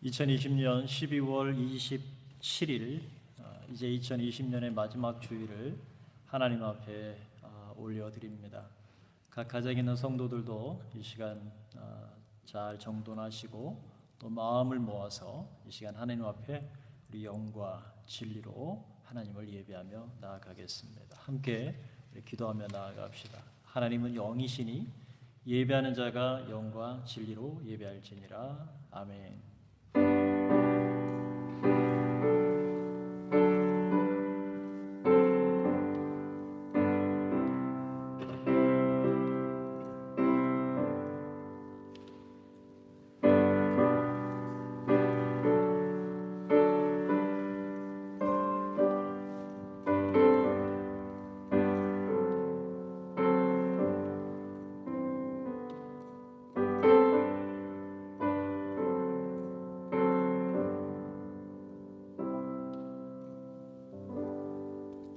2020년 12월 27일 이제 2020년의 마지막 주일을 하나님 앞에 올려드립니다. 각 가정에 있는 성도들도 이 시간 잘 정돈하시고 또 마음을 모아서 이 시간 하나님 앞에 우리 영과 진리로 하나님을 예배하며 나아가겠습니다. 함께 기도하며 나아갑시다. 하나님은 영이시니 예배하는 자가 영과 진리로 예배할지니라. 아멘.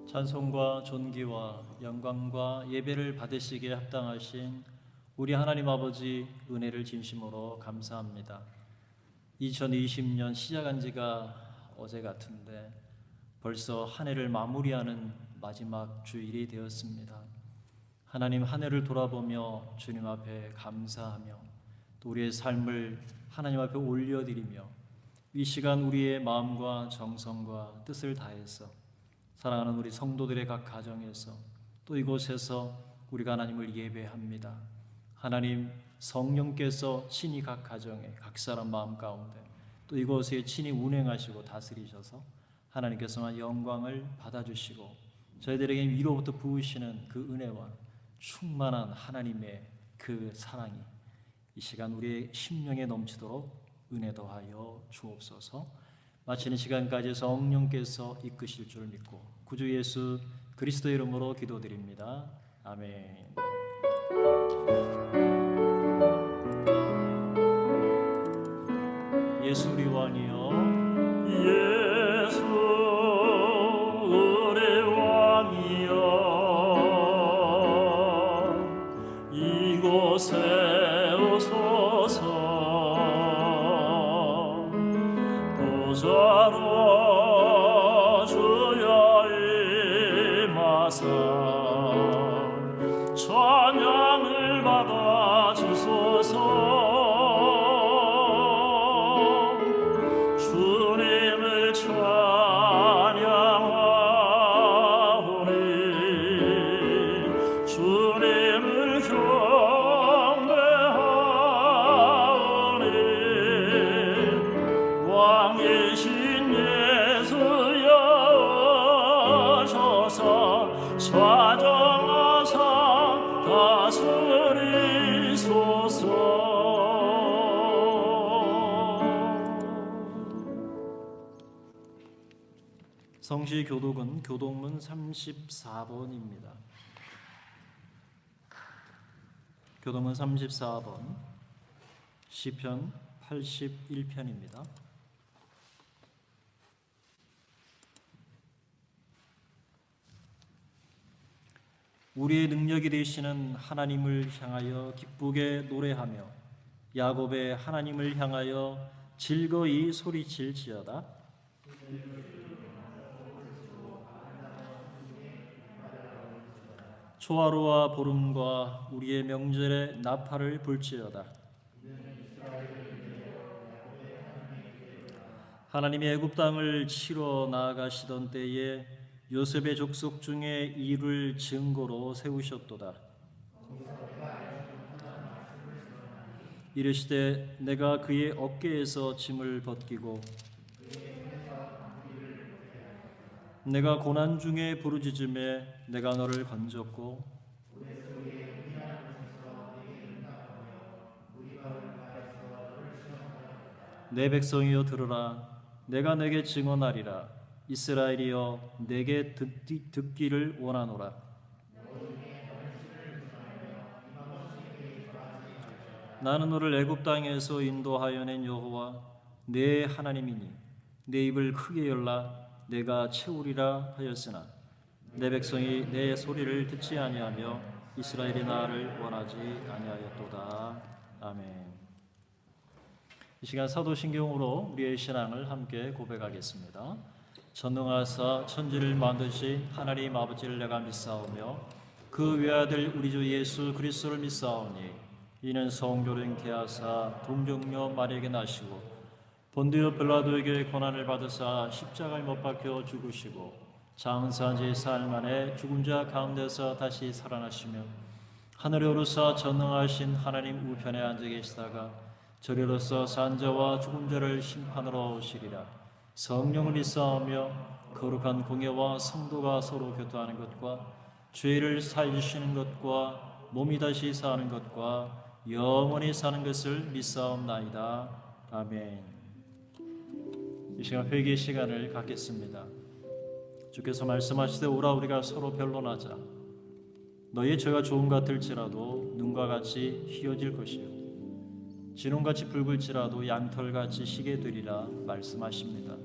찬송과 존귀와 영광과 예배를 받으시기에 합당하신 우리 하나님 아버지 은혜를 진심으로 감사합니다. 2020년 시작한 지가 어제 같은데 벌써 한 해를 마무리하는 마지막 주일이 되었습니다. 하나님, 한 해를 돌아보며 주님 앞에 감사하며 또 우리의 삶을 하나님 앞에 올려드리며 이 시간 우리의 마음과 정성과 뜻을 다해서 사랑하는 우리 성도들의 각 가정에서 또 이곳에서 우리가 하나님을 예배합니다. 하나님, 성령께서 친히 각 가정에 각 사람 마음 가운데 또 이곳에 친히 운행하시고 다스리셔서 하나님께서만 영광을 받아주시고 저희들에게 위로부터 부으시는 그 은혜와 충만한 하나님의 그 사랑이 이 시간 우리의 심령에 넘치도록 은혜 더하여 주옵소서. 마치는 시간까지 성령께서 이끄실 줄 믿고 구주 예수 그리스도의 이름으로 기도드립니다. 아멘. 예수 우리 왕이여, 예수 우리 왕이여, 이곳에 오소서. 보좌로 주여 임하사 찬양을 받아 주소서. 주님을 찬양하오니 주님을 경배하오니 왕이신 예수여 오셔서 좌정하사 다스리소서. 성시 교독은 교독문 34번입니다. 교독문 34번 시편 81편입니다. 우리의 능력이 되시는 하나님을 향하여 기쁘게 노래하며 야곱의 하나님을 향하여 즐거이 소리칠지어다. 초하루와 보름과 우리의 명절에 나팔을 불지어다. 하나님이 애굽 땅을 치러 나아가시던 때에 요셉의 족속 중에 이를 증거로 세우셨도다. 이르시되 내가 그의 어깨에서 짐을 벗기고 내가 고난 중에 부르짖음에 내가 너를 건졌고 내 백성이여 들으라. 내가 내게 증언하리라. 이스라엘이여 내게 듣기를 원하노라. 나는 너를 애굽 땅에서 인도하여 낸 여호와 내 하나님이니 내 입을 크게 열라. 내가 채우리라 하였으나 내 백성이 내 소리를 듣지 아니하며 이스라엘이 나를 원하지 아니하였도다. 아멘. 이 시간 사도신경으로 우리의 신앙을 함께 고백하겠습니다. 전능하사 천지를 만드신 하나님 아버지를 내가 믿사오며 그 외아들 우리 주 예수 그리스도를 믿사오니 이는 성교를 잉태하사 동정녀 마리에게 나시고 본디오 빌라도에게 고난을 받으사 십자가에 못 박혀 죽으시고 장사한 지 사흘 만에 죽은 자 가운데서 다시 살아나시며 하늘에 오르사 전능하신 하나님 우편에 앉아 계시다가 저리로서 산자와 죽은 자를 심판하러 오시리라. 성령을 믿사오며 거룩한 공예와 성도가 서로 교통하는 것과 죄를 사해주시는 것과 몸이 다시 사는 것과 영원히 사는 것을 믿사옵나이다. 아멘. 이 시간 회개 시간을 갖겠습니다. 주께서 말씀하시되 오라 우리가 서로 변론하자. 너희의 죄가 좋은 것 같을지라도 눈과 같이 희어질 것이요 진홍같이 붉을지라도 양털같이 희게 되리라 말씀하십니다.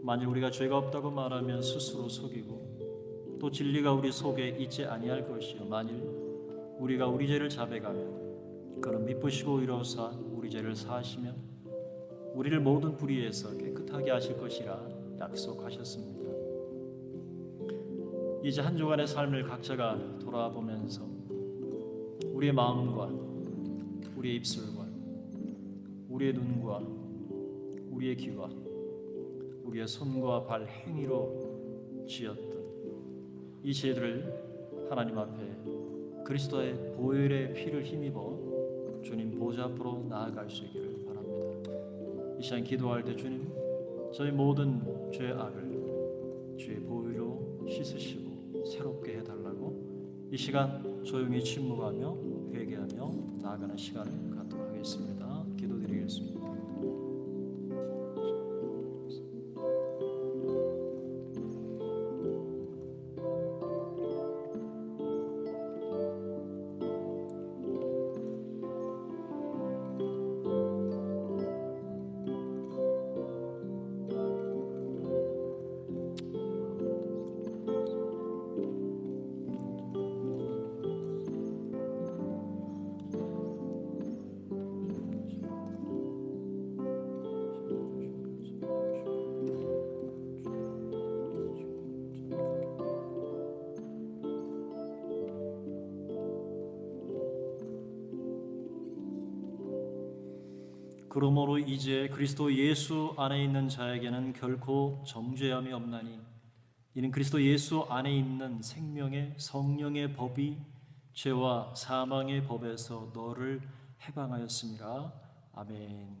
만일 우리가 죄가 없다고 말하면 스스로 속이고 또 진리가 우리 속에 있지 아니할 것이요 만일 우리가 우리 죄를 자백하면 그는 미쁘시고 의로우사 우리 죄를 사하시며 우리를 모든 불의에서 깨끗하게 하실 것이라 약속하셨습니다. 이제 한 주간의 삶을 각자가 돌아보면서 우리의 마음과 우리의 입술과 우리의 눈과 우리의 귀와 우리의 손과 발 행위로 지었던 이 죄들을 하나님 앞에 그리스도의 보혈의 피를 힘입어 주님 보좌 앞으로 나아갈 수 있기를 바랍니다. 이 시간 기도할 때 주님 저희 모든 죄 악을 주의 보혈로 씻으시고 새롭게 해달라고 이 시간 조용히 침묵하며 회개하며 나아가는 시간을 갖도록 하겠습니다. 기도드리겠습니다. 그러므로 이제 그리스도 예수 안에 있는 자에게는 결코 정죄함이 없나니 이는 그리스도 예수 안에 있는 생명의 성령의 법이 죄와 사망의 법에서 너를 해방하였습니다. 아멘.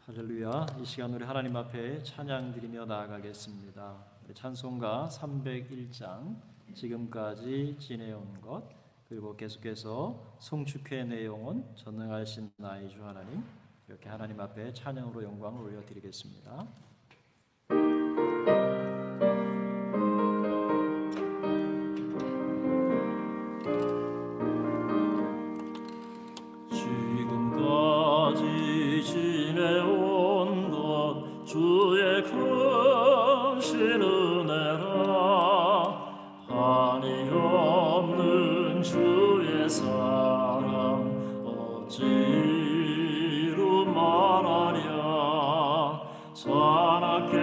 할렐루야. 이 시간 우리 하나님 앞에 찬양 드리며 나아가겠습니다. 찬송가 301장 지금까지 지내온 것 그리고 계속해서 송축회 내용은 전능하신 나의 주 하나님 이렇게 하나님 앞에 찬양으로 영광을 올려드리겠습니다. 지금까지 지내온 것 주의 크신 은혜라 한이 없는 주의 사랑 어찌로 말하랴 산악계나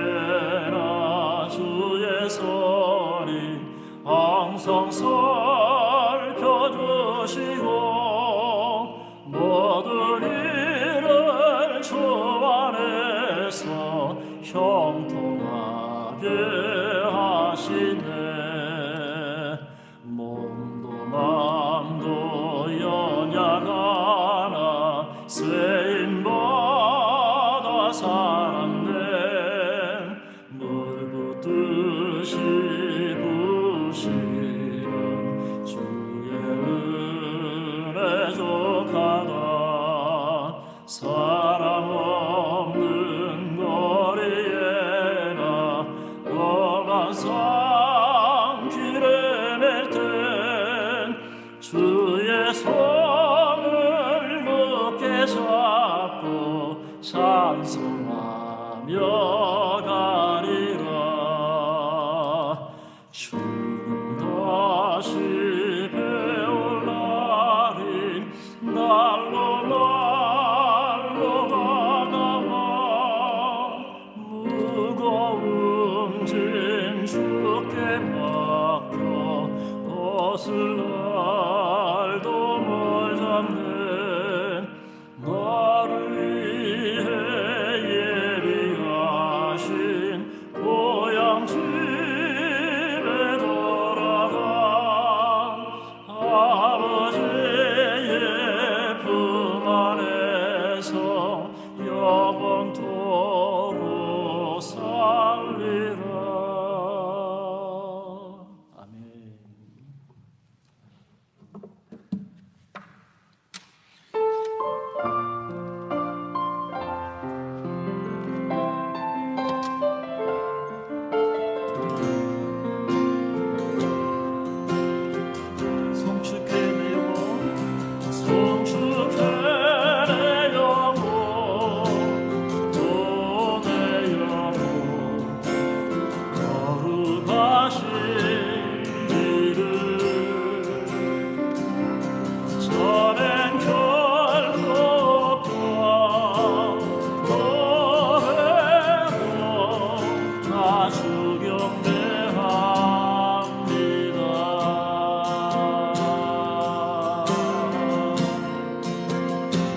주의 선이 항상 살펴주시고 모든 일을 주 안에서 형통하게 하시네 몸도 마음도 연약하나 쓰임받아 살았네 물 붓듯이 부시는 주의 은혜 족하다 사랑 없는 거리에나 험한 산 길에 맬 땐 주의 손을 굳게 잡고 찬송하며 가리라 주는 다시 배울 날이 날로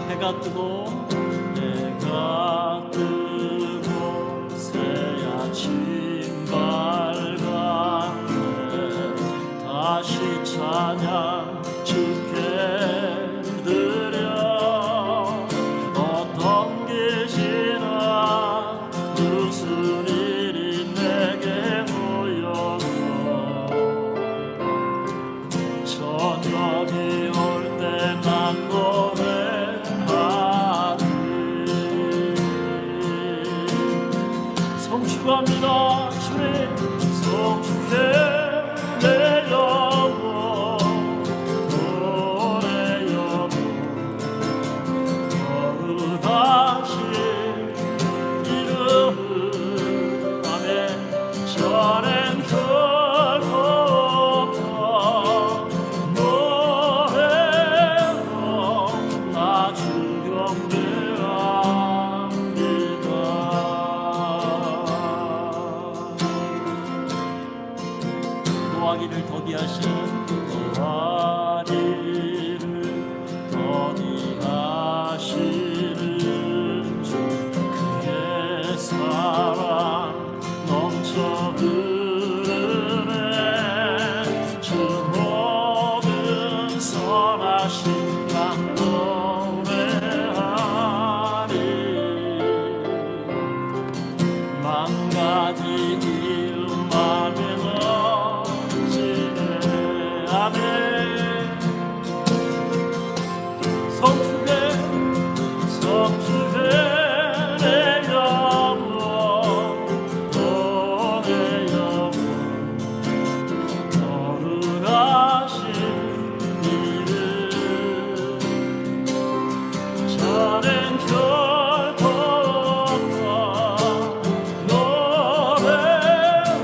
해가 뜨고 새 아침 밝았네. 다시 찬양 주께 드려. 어떤 계시나 무슨 일이 내게 모여도 저녁이 올 때 난 노래하리. 성취합니다 주님, 성취해 내 영혼. 노래 영혼 거룩하신 이름. 아멘. 전엔 결코 없던 노래로 나 주 경배합니다. 노하기를 더디하신 노하기를 더디하시는 주, 그의 사랑 넘쳐 흐르네. 주 모든 선하신 양 노래하리. 만 가지 이름만 외워지네. 아멘. 성주해 성주해 내 영혼. 내 영혼 거룩하신 이름. 전엔 결코 없던 노래로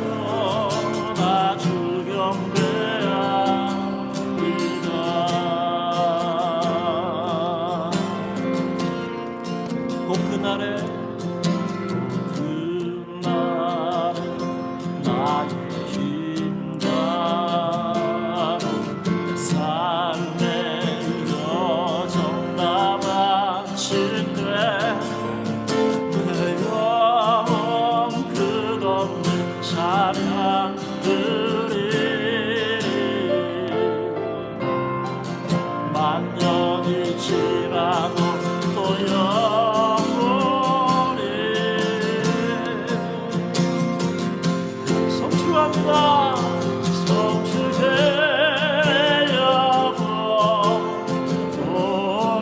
나 주 경배합니다. 곧 그날에 나의 힘과로 내 삶의 여정 다 바칠 때 내 영혼 끝없는 찬양 드리리. 만년이 지나도 또 영원히 성취합니다. 성취해 영혼.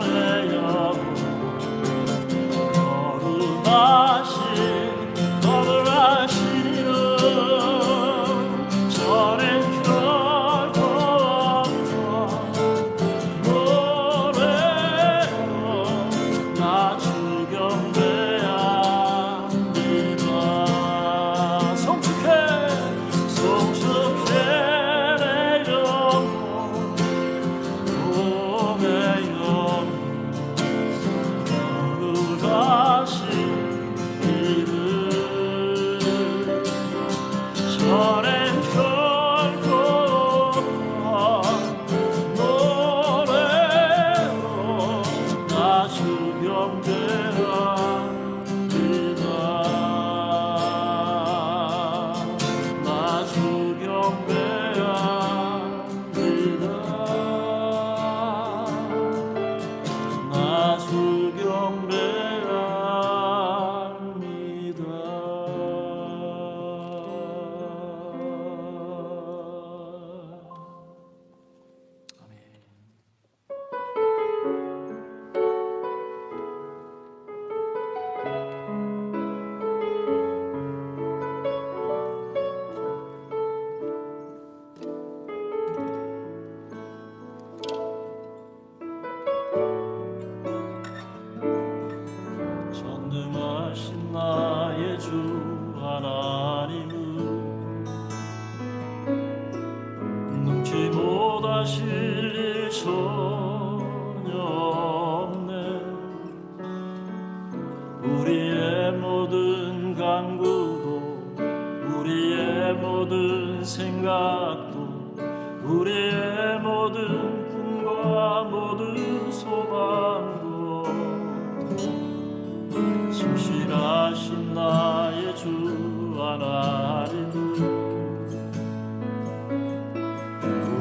내 영혼 거룩하신 이름. 전엔 결코 없던 노래로 나 주 경배합니다. 성축해 성축해 내 영혼. 내 영혼 거룩하신 이름. 전엔 결코 없던 노래로 나 주 경배합니다. 나 주 경배합니다. 나 주 경배합니다. 아멘. 간구도 우리의 모든 생각도 우리의 모든 꿈과 모든 소망도 신실하신 나의 주 하나님은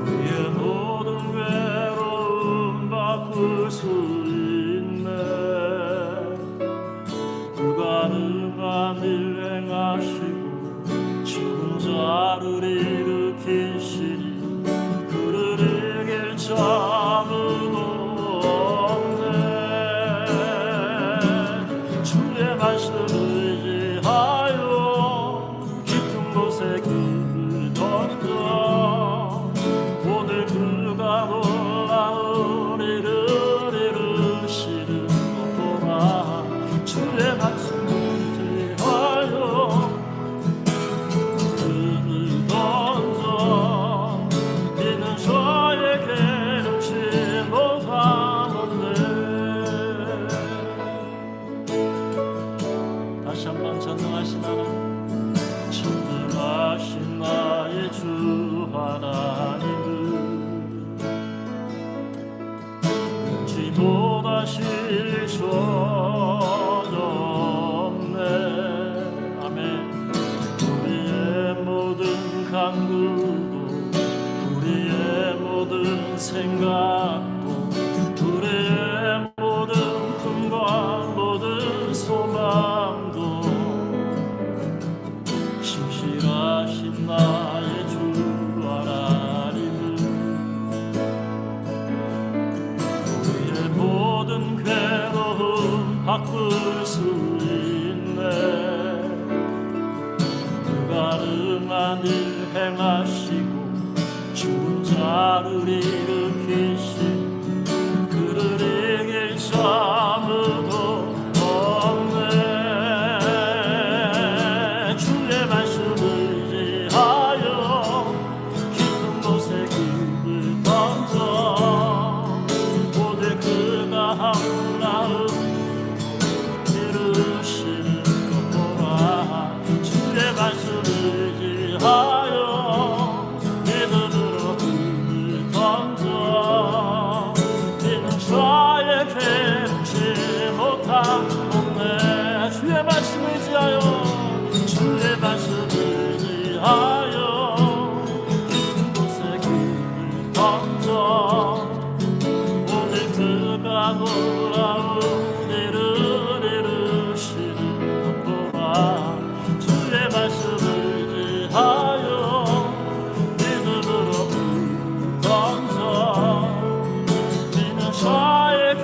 우리의 모든 괴로움 바꿀 수 있네. 불가능한 일 행하시고 죽은 자를 일으키시니 그를 이길 자 아무도 없네. 주의 말씀을 의지하여 깊은 곳에 그를 던져 오늘 그가 놀라운 일을 이루시는 것 보라. 주의 말씀을 의지하여 그를 던져 이는 저에게 능치 못하는데. 다시 한번 전능하신 하나님, 전능하신 나의 주 하나님은 능치 못하실 전없네. 아멘. 우리의 모든 간구도 우리의 모든 생각도 우리의 모든 꿈과 모든 소망도 신실하신 나의 주 하나님은 우리의 모든 괴로움 바꿀 수 있네. 불가능한 일 행하시고 죽은 자를 일으키시니 그를 이길 자 아무도 없네. 주의 말씀을 의지하여 깊은 곳에 그를 던져 오늘 그가 놀라운 이루시는 것 보라. 주의 말씀을 의지하여 믿음으로 그를 던져 이는 저에게 능치 못한 없네. 주의 말씀을 의지하여 주의 말씀을 의지하여 깊은 곳에 그를 던져 오늘 그가 놀라운 일을 이루시는 것 보라. 주의 말씀을 의지하여 믿음으로 그를 던져 이는 저에게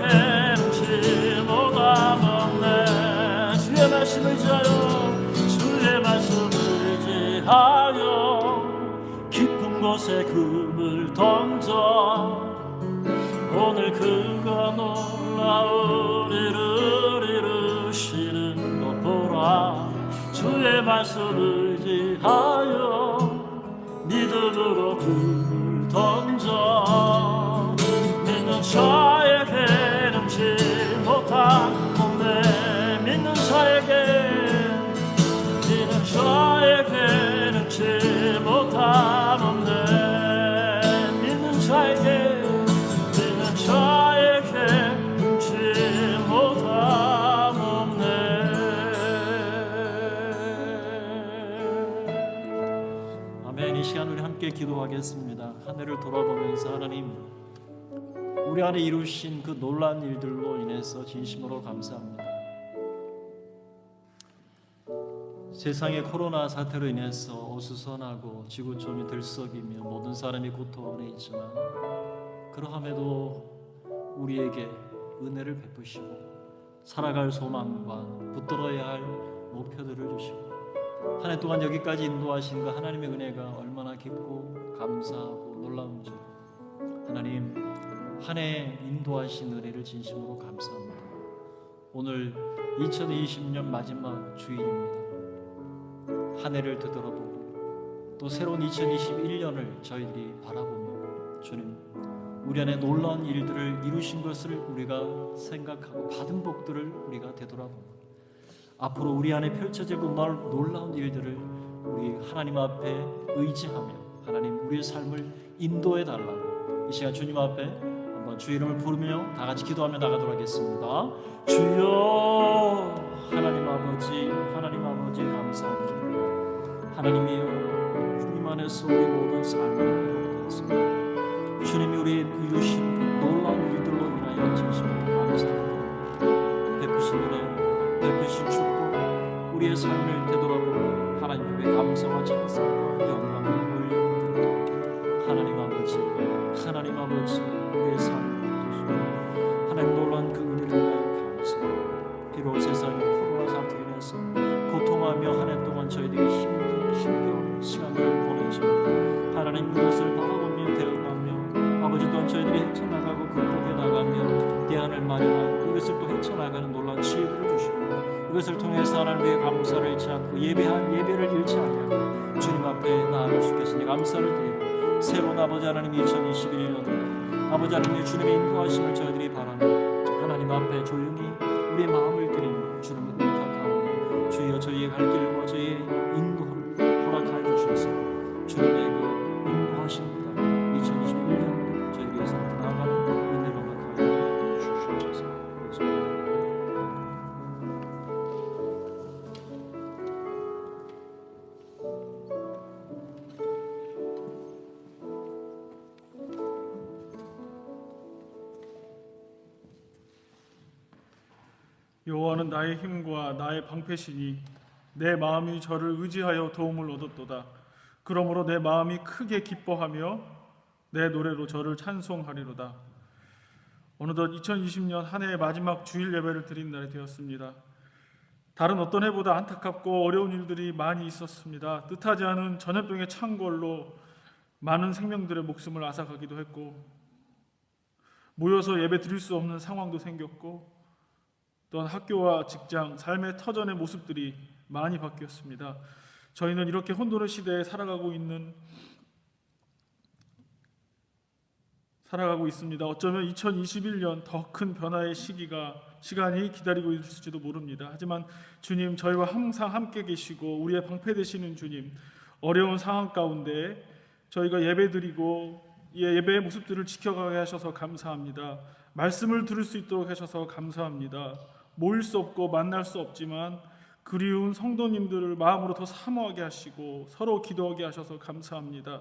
능치 못한 없네. 주의 말씀을 의지하여 주의 말씀을 의지하여 깊은 곳에 금을 던져 오늘 그가 놀라운 일을 이루시는 것 보라. 주의 말씀을 의지하여 믿음으로 금을 던져 믿는 자에게 능치 못한 없네. 믿는 자에게 믿는 자에게 능치 못한 없네. 믿는 자에게 믿는 자에게 능치 못한 없네. 아멘. 이 시간 우리 함께 기도하겠습니다. 하늘을 돌아보면서 하나님, 우리 안에 이루신 그 놀라운 일들로 인해서 진심으로 감사합니다. 세상의 코로나 사태로 인해서 어수선하고 지구촌이 들썩이며 모든 사람이 고통 안에 있지만 그러함에도 우리에게 은혜를 베푸시고 살아갈 소망과 붙들어야 할 목표들을 주시고 한 해 동안 여기까지 인도하신 그 하나님의 은혜가 얼마나 깊고 감사하고 놀라운지 하나님, 한 해 인도하신 은혜를 진심으로 감사합니다. 오늘 2020년 마지막 주일입니다. 한 해를 되돌아보고 또 새로운 2021년을 저희들이 바라보며 주님, 우리 안에 놀라운 일들을 이루신 것을 우리가 생각하고 받은 복들을 우리가 되돌아보고 앞으로 우리 안에 펼쳐질 그 놀라운 일들을 우리 하나님 앞에 의지하며 하나님 우리의 삶을 인도해 달라고 이 시간 주님 앞에 한번 주 이름을 부르며 다 같이 기도하며 나가도록 하겠습니다. 주여 하나님 아버지 감사합니다. 하나님이여 주님 안에서 우리 모든 삶을 회복되었습니다. 주님이 우리 이루신 놀라운 일들로 인하여 진심으로 감사합니다. 베푸신 은혜, 베푸신 축복, 우리의 삶을 되돌아보고 하나님의 감사와 찬송과 영광을 올려드립니다. 하나님 아버지 우리의 삶을 도우시고 하나님 놀라운 그 은혜를 위하여 감사합니다. 비록 세상이 코로나 사태로 인해서 고통하며 한 해 동안 저희들이 힘겨운 시간을 보내지만 하나님 이것을 바라보며 대응하며 아버지 또한 저희들이 헤쳐나가고 극복해 나가며 대안을 마련하고 이것을 또 헤쳐나가는 놀라운 지혜를 주시고 이것을 통해서 하나님께 감사를 잃지 않고 예배를 잃지 아니하고 주님 앞에 나아갈 수 있겠으니 감사를 드리고 새로운 아버지 하나님 2021년 아버지 하나님의 주님의 인도하심을 저희들이 바라며 하나님 앞에 조용히 우리의 마음을 드리며 주님을 의탁하고 주여 저희의 갈 길과 저희의 인도를 허락하여 주셔서 주님의 그 인도하십니다. 2021년도 저희들의 삶을 나아가는 은혜를 허락하여 주시옵소서. 여호와는 나의 힘과 나의 방패시니 내 마음이 저를 의지하여 도움을 얻었도다. 그러므로 내 마음이 크게 기뻐하며 내 노래로 저를 찬송하리로다. 어느덧 2020년 한 해의 마지막 주일 예배를 드린 날이 되었습니다. 다른 어떤 해보다 안타깝고 어려운 일들이 많이 있었습니다. 뜻하지 않은 전염병의 창궐로 많은 생명들의 목숨을 앗아가기도 했고 모여서 예배 드릴 수 없는 상황도 생겼고 또한 학교와 직장, 삶의 터전의 모습들이 많이 바뀌었습니다. 저희는 이렇게 혼돈의 시대에 살아가고 있습니다. 어쩌면 2021년 더 큰 변화의 시간이 기다리고 있을지도 모릅니다. 하지만 주님 저희와 항상 함께 계시고 우리의 방패 되시는 주님, 어려운 상황 가운데 저희가 예배드리고 예배의 모습들을 지켜가게 하셔서 감사합니다. 말씀을 들을 수 있도록 하셔서 감사합니다. 모일 수 없고 만날 수 없지만 그리운 성도님들을 마음으로 더 사모하게 하시고 서로 기도하게 하셔서 감사합니다.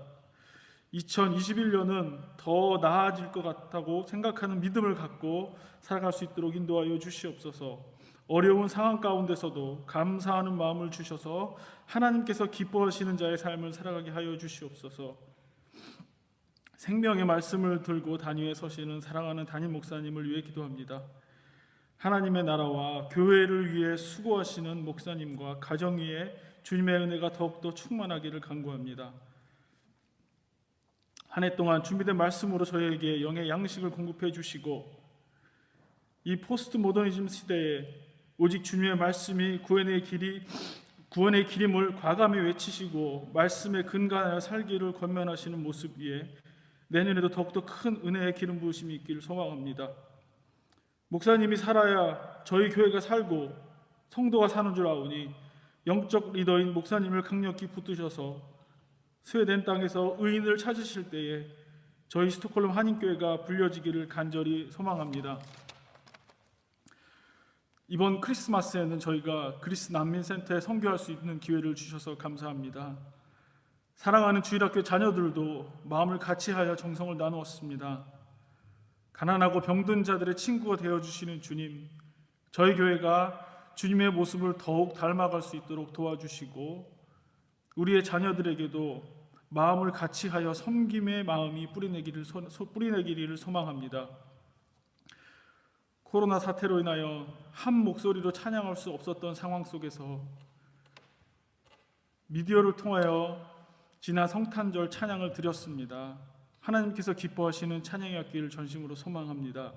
2021년은 더 나아질 것 같다고 생각하는 믿음을 갖고 살아갈 수 있도록 인도하여 주시옵소서. 어려운 상황 가운데서도 감사하는 마음을 주셔서 하나님께서 기뻐하시는 자의 삶을 살아가게 하여 주시옵소서. 생명의 말씀을 들고 단위에 서시는 사랑하는 담임 목사님을 위해 기도합니다. 하나님의 나라와 교회를 위해 수고하시는 목사님과 가정 위에 주님의 은혜가 더욱더 충만하기를 간구합니다. 한 해 동안 준비된 말씀으로 저희에게 영의 양식을 공급해 주시고 이 포스트 모더니즘 시대에 오직 주님의 말씀이 구원의 길임을 과감히 외치시고 말씀에 근간하여 살기를 권면하시는 모습 위에 내년에도 더욱더 큰 은혜의 기름 부으심이 있기를 소망합니다. 목사님이 살아야 저희 교회가 살고 성도가 사는 줄 아오니 영적 리더인 목사님을 강력히 붙드셔서 스웨덴 땅에서 의인을 찾으실 때에 저희 스톡홀름 한인교회가 불려지기를 간절히 소망합니다. 이번 크리스마스에는 저희가 그리스 난민센터에 선교할 수 있는 기회를 주셔서 감사합니다. 사랑하는 주일학교 자녀들도 마음을 같이하여 정성을 나누었습니다. 가난하고 병든 자들의 친구가 되어주시는 주님, 저희 교회가 주님의 모습을 더욱 닮아갈 수 있도록 도와주시고 우리의 자녀들에게도 마음을 같이하여 섬김의 마음이 뿌리내기를 소망합니다. 코로나 사태로 인하여 한 목소리로 찬양할 수 없었던 상황 속에서 미디어를 통하여 지난 성탄절 찬양을 드렸습니다. 하나님께서 기뻐하시는 찬양이었기를 전심으로 소망합니다.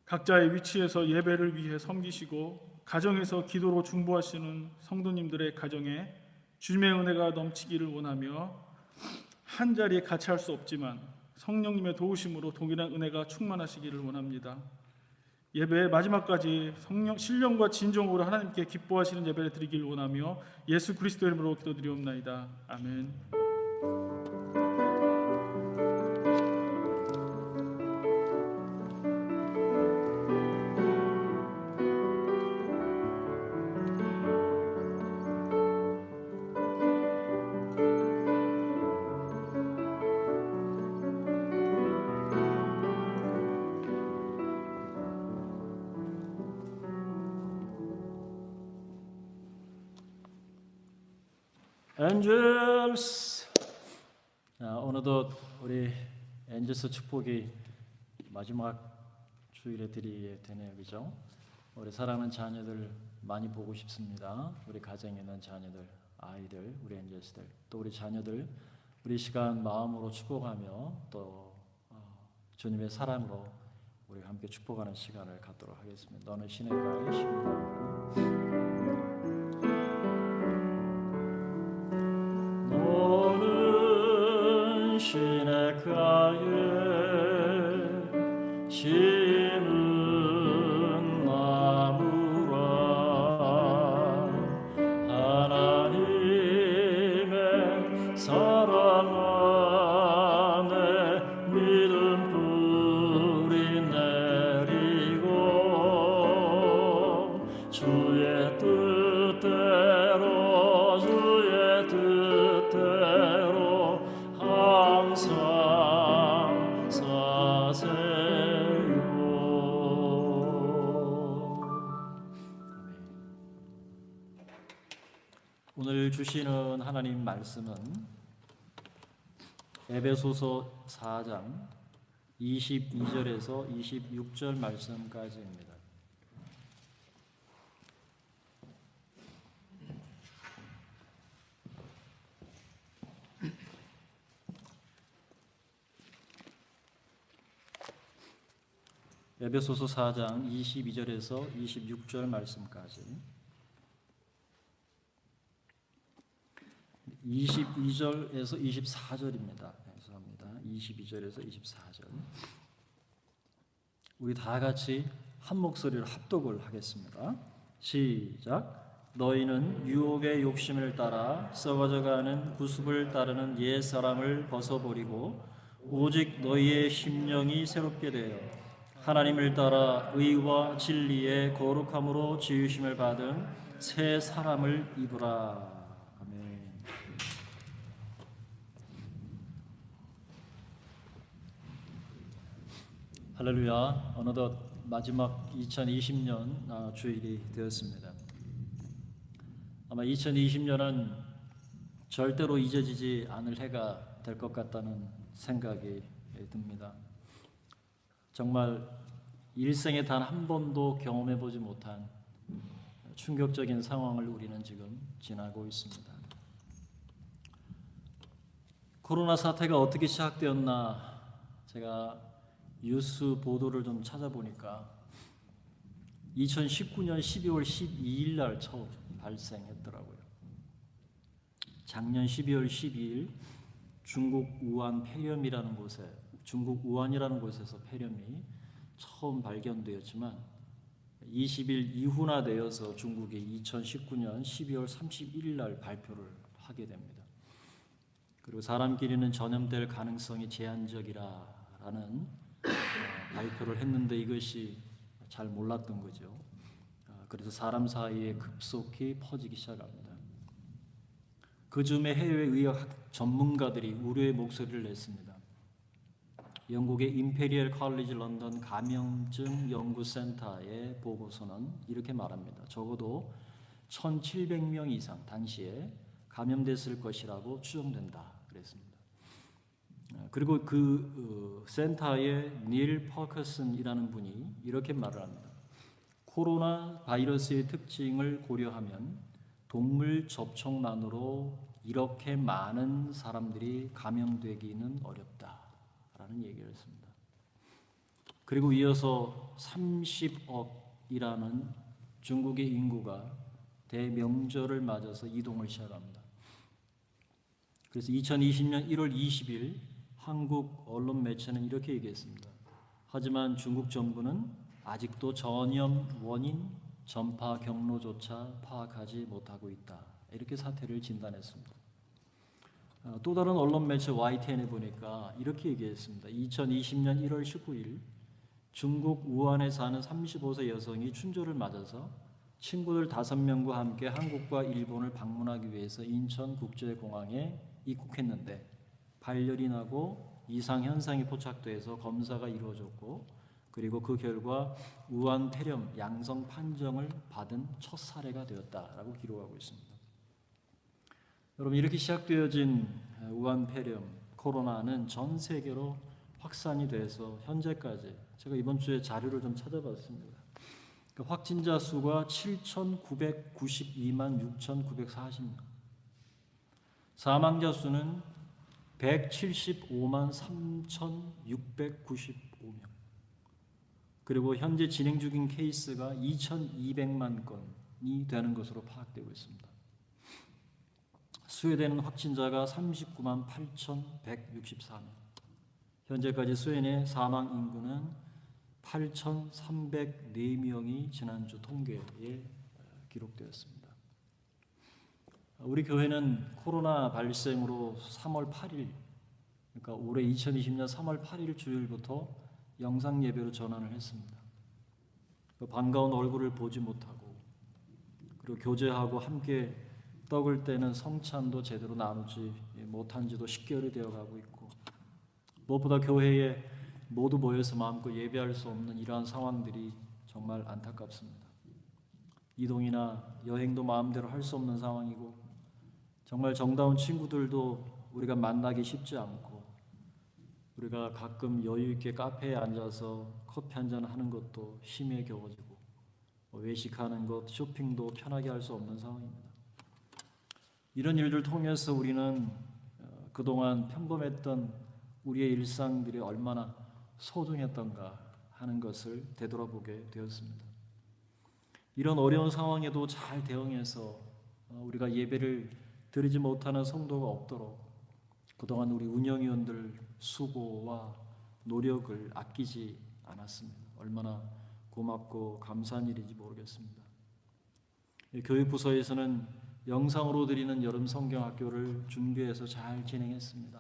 각자의 위치에서 예배를 위해 섬기시고 가정에서 기도로 중보하시는 성도님들의 가정에 주님의 은혜가 넘치기를 원하며 한 자리에 같이 할 수 없지만 성령님의 도우심으로 동일한 은혜가 충만하시기를 원합니다. 예배의 마지막까지 신령과 진정으로 하나님께 기뻐하시는 예배를 드리길 원하며 예수 그리스도의 이름으로 기도드리옵나이다. 아멘. 엔젤스. 어느덧 우리 엔젤스 축복이 마지막 주일에 드리게 되네요, 그죠? 우리 사랑하는 자녀들 많이 보고 싶습니다. 우리 가정에 있는 자녀들, 아이들, 우리 엔젤스들, 또 우리 자녀들, 우리 시간 마음으로 축복하며 또 주님의 사랑으로 우리 함께 축복하는 시간을 갖도록 하겠습니다. 너는 시내가의 신부라. 시냇가에 심은 나무라 하나님의 사랑 안에 믿음 뿌리 내리고 주의 뜻대로 주의 뜻대로 항상 사세요. 오늘 주시는 하나님 말씀은 에베소서 4장 22절에서 26절 말씀까지입니다. 에베소서 4장 22절에서 26절 말씀까지 22절에서 24절입니다. 죄송합니다. 22절에서 24절 우리 다 같이 한 목소리로 합독을 하겠습니다. 시작. 너희는 유혹의 욕심을 따라 썩어져가는 구습을 따르는 옛 사람을 벗어버리고 오직 너희의 심령이 새롭게 되어 하나님을 따라 의와 진리의 거룩함으로 지으심을 받은 새 사람을 입으라. 아멘. 할렐루야. 어느덧 마지막 2020년 주일이 되었습니다. 아마 2020년은 절대로 잊어지지 않을 해가 될 것 같다는 생각이 듭니다. 정말 일생에 단 한 번도 경험해 보지 못한 충격적인 상황을 우리는 지금 지나고 있습니다. 코로나 사태가 어떻게 시작되었나 제가 뉴스 보도를 좀 찾아보니까 2019년 12월 12일 날 처음 발생했더라고요. 작년 12월 12일 중국 우한 폐렴이라는 곳에 중국 우한이라는 곳에서 폐렴이 처음 발견되었지만 20일 이후나 되어서 중국이 2019년 12월 31일 날 발표를 하게 됩니다. 그리고 사람끼리는 전염될 가능성이 제한적이라는 발표를 했는데 이것이 잘 몰랐던 거죠. 그래서 사람 사이에 급속히 퍼지기 시작합니다. 그 즈음에 해외 의학 전문가들이 우려의 목소리를 냈습니다. 영국의 임페리얼 컬리지 런던 감염증 연구센터의 보고서는 이렇게 말합니다. 적어도 1,700명 이상 당시에 감염됐을 것이라고 추정된다 그랬습니다. 그리고 그 센터의 닐 퍼커슨이라는 분이 이렇게 말을 합니다. 코로나 바이러스의 특징을 고려하면 동물 접촉만으로 이렇게 많은 사람들이 감염되기는 어렵다라는 얘기를 했습니다. 그리고 이어서 30억이라는 중국의 인구가 대명절을 맞아서 이동을 시작합니다. 그래서 2020년 1월 20일 한국 언론 매체는 이렇게 얘기했습니다. 하지만 중국 정부는 아직도 전염 원인, 전파 경로조차 파악하지 못하고 있다. 이렇게 사태를 진단했습니다. 또 다른 언론 매체 YTN에 보니까 이렇게 얘기했습니다. 2020년 1월 19일 중국 우한에 사는 35세 여성이 춘절을 맞아서 친구들 5명과 함께 한국과 일본을 방문하기 위해서 인천국제공항에 입국했는데 발열이 나고 이상 현상이 포착돼서 검사가 이루어졌고 그리고 그 결과 우한 폐렴 양성 판정을 받은 첫 사례가 되었다라고 기록하고 있습니다. 여러분, 이렇게 시작되어진 우한 폐렴 코로나는 전 세계로 확산이 돼서 현재까지 제가 이번 주에 자료를 좀 찾아봤습니다. 그 확진자 수가 7,992만 6,940명, 사망자 수는 175만 3,695명, 그리고 현재 진행 중인 케이스가 2,200만 건이 되는 것으로 파악되고 있습니다. 스웨덴은 확진자가 39만 8,164명, 현재까지 스웨덴의 사망 인구는 8,304명이 지난주 통계에 기록되었습니다. 우리 교회는 코로나 발생으로 3월 8일, 그러니까 올해 2020년 3월 8일 주일부터 영상 예배로 전환을 했습니다. 반가운 얼굴을 보지 못하고 그리고 교제하고 함께 떡을 떼는 성찬도 제대로 나누지 못한 지도 10개월이 되어가고 있고, 무엇보다 교회에 모두 모여서 마음껏 예배할 수 없는 이러한 상황들이 정말 안타깝습니다. 이동이나 여행도 마음대로 할 수 없는 상황이고, 정말 정다운 친구들도 우리가 만나기 쉽지 않고, 우리가 가끔 여유 있게 카페에 앉아서 커피 한잔 하는 것도 힘에 겨워지고, 외식하는 것, 쇼핑도 편하게 할 수 없는 상황입니다. 이런 일들 통해서 우리는 그동안 평범했던 우리의 일상들이 얼마나 소중했던가 하는 것을 되돌아보게 되었습니다. 이런 어려운 상황에도 잘 대응해서 우리가 예배를 드리지 못하는 성도가 없도록 그동안 우리 운영위원들 수고와 노력을 아끼지 않았습니다. 얼마나 고맙고 감사한 일인지 모르겠습니다. 교육부서에서는 영상으로 드리는 여름 성경학교를 준비해서 잘 진행했습니다.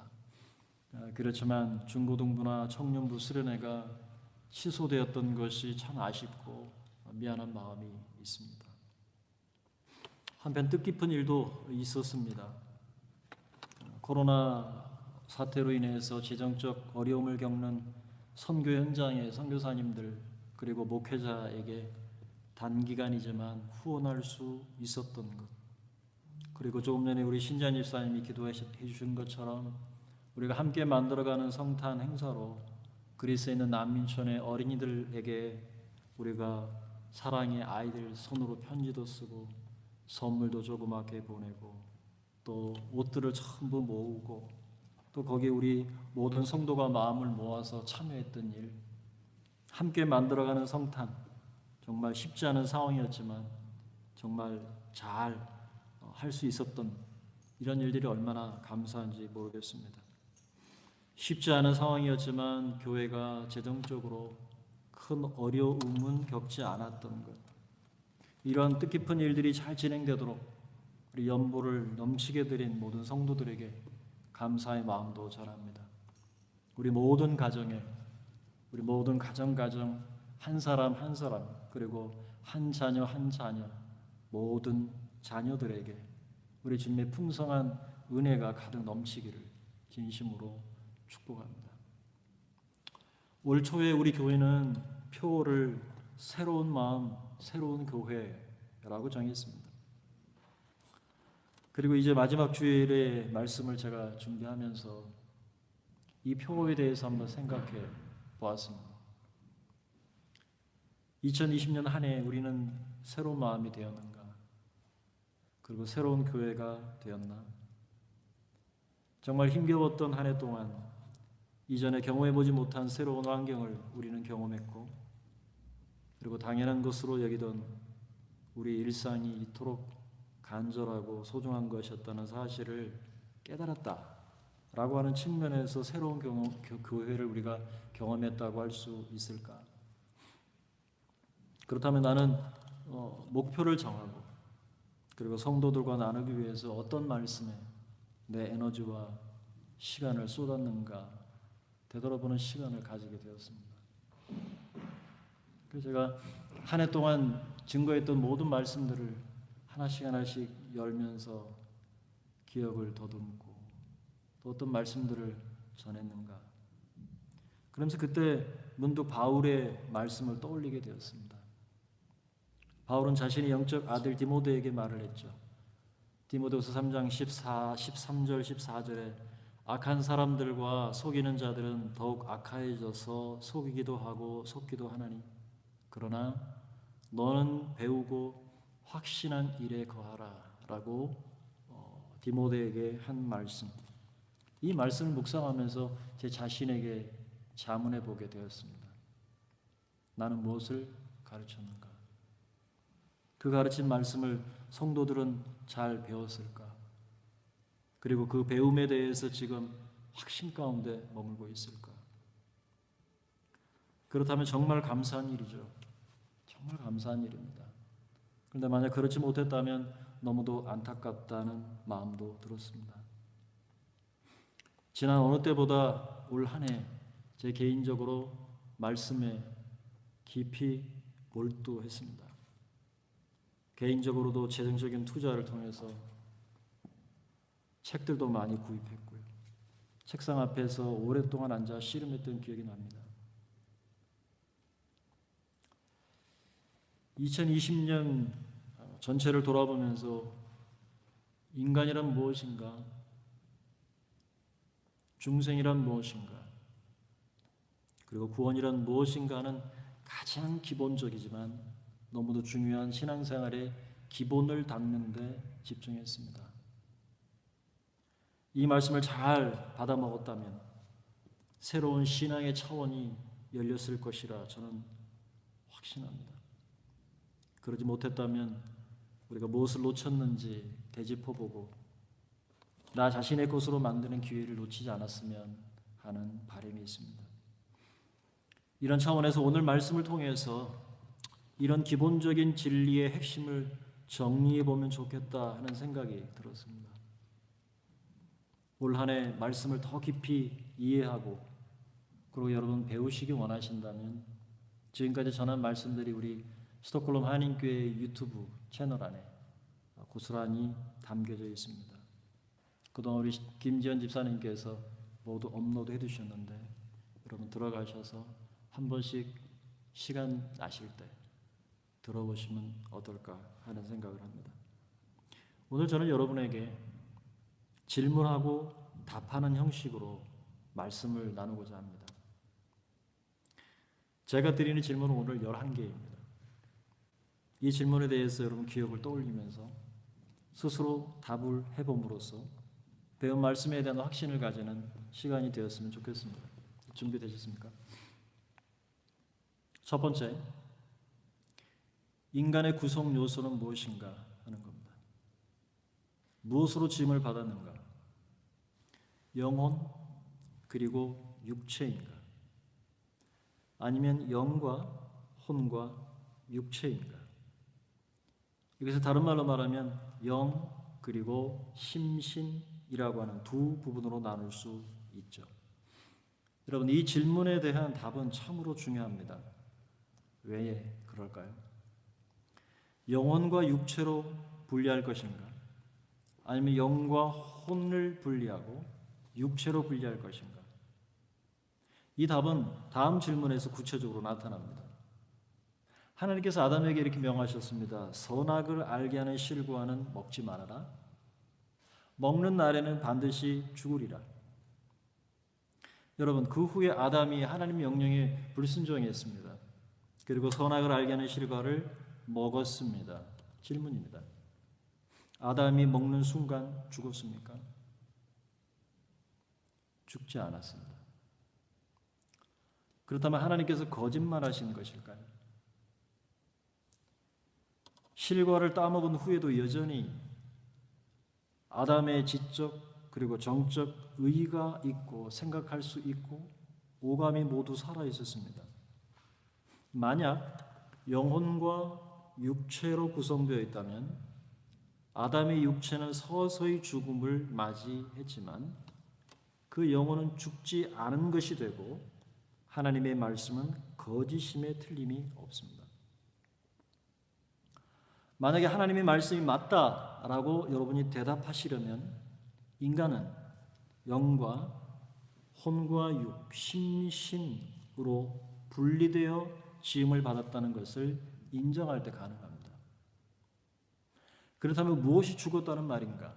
그렇지만 중고등부나 청년부 수련회가 취소되었던 것이 참 아쉽고 미안한 마음이 있습니다. 한편 뜻깊은 일도 있었습니다. 코로나 사태로 인해서 재정적 어려움을 겪는 선교 현장의 선교사님들 그리고 목회자에게 단기간이지만 후원할 수 있었던 것, 그리고 조금 전에 우리 신재한 집사님이 기도해 주신 것처럼 우리가 함께 만들어가는 성탄 행사로 그리스에 있는 난민촌의 어린이들에게 우리가 사랑의 아이들 손으로 편지도 쓰고 선물도 조그맣게 보내고 또 옷들을 전부 모으고 또 거기에 우리 모든 성도가 마음을 모아서 참여했던 일, 함께 만들어가는 성탄, 정말 쉽지 않은 상황이었지만 정말 잘 할 수 있었던 이런 일들이 얼마나 감사한지 모르겠습니다. 쉽지 않은 상황이었지만 교회가 재정적으로 큰 어려움은 겪지 않았던 것, 이러한 뜻깊은 일들이 잘 진행되도록 우리 연보를 넘치게 드린 모든 성도들에게 감사의 마음도 전합니다. 우리 모든 가정에, 우리 모든 가정 한 사람 한 사람 그리고 한 자녀 모든 자녀들에게 우리 주님의 풍성한 은혜가 가득 넘치기를 진심으로 축복합니다. 올 초에 우리 교회는 표어를 새로운 마음, 새로운 교회라고 정했습니다. 그리고 이제 마지막 주일의 말씀을 제가 준비하면서 이 표어에 대해서 한번 생각해 보았습니다. 2020년 한 해 우리는 새로운 마음이 되었는가? 그리고 새로운 교회가 되었나? 정말 힘겨웠던 한 해 동안 이전에 경험해보지 못한 새로운 환경을 우리는 경험했고, 그리고 당연한 것으로 여기던 우리 일상이 이토록 간절하고 소중한 것이었다는 사실을 깨달았다라고 하는 측면에서 새로운 교회를 우리가 경험했다고 할 수 있을까? 그렇다면 나는 목표를 정하고 그리고 성도들과 나누기 위해서 어떤 말씀에 내 에너지와 시간을 쏟았는가 되돌아보는 시간을 가지게 되었습니다. 그래서 제가 한 해 동안 증거했던 모든 말씀들을 하나씩 하나씩 열면서 기억을 더듬고 또 어떤 말씀들을 전했는가. 그러면서 그때 문득 바울의 말씀을 떠올리게 되었습니다. 바울은 자신의 영적 아들 디모데에게 말을 했죠. 디모데후서 3장 13절 14절에 악한 사람들과 속이는 자들은 더욱 악하여져서 속이기도 하고 속기도 하나니 그러나 너는 배우고 확신한 일에 거하라 라고 디모데에게 한 말씀. 이 말씀을 묵상하면서 제 자신에게 자문해 보게 되었습니다. 나는 무엇을 가르쳤는가? 그 가르친 말씀을 성도들은 잘 배웠을까? 그리고 그 배움에 대해서 지금 확신 가운데 머물고 있을까? 그렇다면 정말 감사한 일이죠. 정말 감사한 일입니다. 그런데 만약 그렇지 못했다면 너무도 안타깝다는 마음도 들었습니다. 지난 어느 때보다 올 한 해 제 개인적으로 말씀에 깊이 몰두했습니다. 개인적으로도 재정적인 투자를 통해서 책들도 많이 구입했고요. 책상 앞에서 오랫동안 앉아 씨름했던 기억이 납니다. 2020년 전체를 돌아보면서 인간이란 무엇인가? 중생이란 무엇인가? 그리고 구원이란 무엇인가 하는 가장 기본적이지만 너무도 중요한 신앙생활의 기본을 닦는 데 집중했습니다. 이 말씀을 잘 받아먹었다면 새로운 신앙의 차원이 열렸을 것이라 저는 확신합니다. 그러지 못했다면 우리가 무엇을 놓쳤는지 되짚어보고 나 자신의 것으로 만드는 기회를 놓치지 않았으면 하는 바람이 있습니다. 이런 차원에서 오늘 말씀을 통해서 이런 기본적인 진리의 핵심을 정리해 보면 좋겠다 하는 생각이 들었습니다. 올 한 해 말씀을 더 깊이 이해하고 그리고 여러분 배우시기 원하신다면 지금까지 전한 말씀들이 우리 스톡홀름 한인교회 유튜브 채널 안에 고스란히 담겨져 있습니다. 그동안 우리 김지연 집사님께서 모두 업로드해 두셨는데 여러분 들어가셔서 한 번씩 시간 나실 때 들어보시면 어떨까 하는 생각을 합니다. 오늘 저는 여러분에게 질문하고 답하는 형식으로 말씀을 나누고자 합니다. 제가 드리는 질문은 오늘 11개입니다. 이 질문에 대해서 여러분 기억을 떠올리면서 스스로 답을 해봄으로써 배운 말씀에 대한 확신을 가지는 시간이 되었으면 좋겠습니다. 준비되셨습니까? 첫 번째, 인간의 구성 요소는 무엇인가 하는 겁니다. 무엇으로 지음을 받았는가? 영혼 그리고 육체인가? 아니면 영과 혼과 육체인가? 여기서 다른 말로 말하면 영 그리고 심신이라고 하는 두 부분으로 나눌 수 있죠. 여러분 이 질문에 대한 답은 참으로 중요합니다. 왜 그럴까요? 영혼과 육체로 분리할 것인가? 아니면 영과 혼을 분리하고 육체로 분리할 것인가? 이 답은 다음 질문에서 구체적으로 나타납니다. 하나님께서 아담에게 이렇게 명하셨습니다. 선악을 알게 하는 실과는 먹지 말아라. 먹는 날에는 반드시 죽으리라. 여러분 그 후에 아담이 하나님 명령에 불순종했습니다. 그리고 선악을 알게 하는 실과를 먹었습니다. 질문입니다. 아담이 먹는 순간 죽었습니까? 죽지 않았습니다. 그렇다면 하나님께서 거짓말하신 것일까요? 실과를 따먹은 후에도 여전히 아담의 지적 그리고 정적 의가 있고 생각할 수 있고 오감이 모두 살아 있었습니다. 만약 영혼과 육체로 구성되어 있다면 아담의 육체는 서서히 죽음을 맞이했지만 그 영혼은 죽지 않은 것이 되고 하나님의 말씀은 거짓임에 틀림이 없습니다. 만약에 하나님의 말씀이 맞다라고 여러분이 대답하시려면 인간은 영과 혼과 육, 심신으로 분리되어 지음을 받았다는 것을 인정할 때 가능합니다. 그렇다면 무엇이 죽었다는 말인가?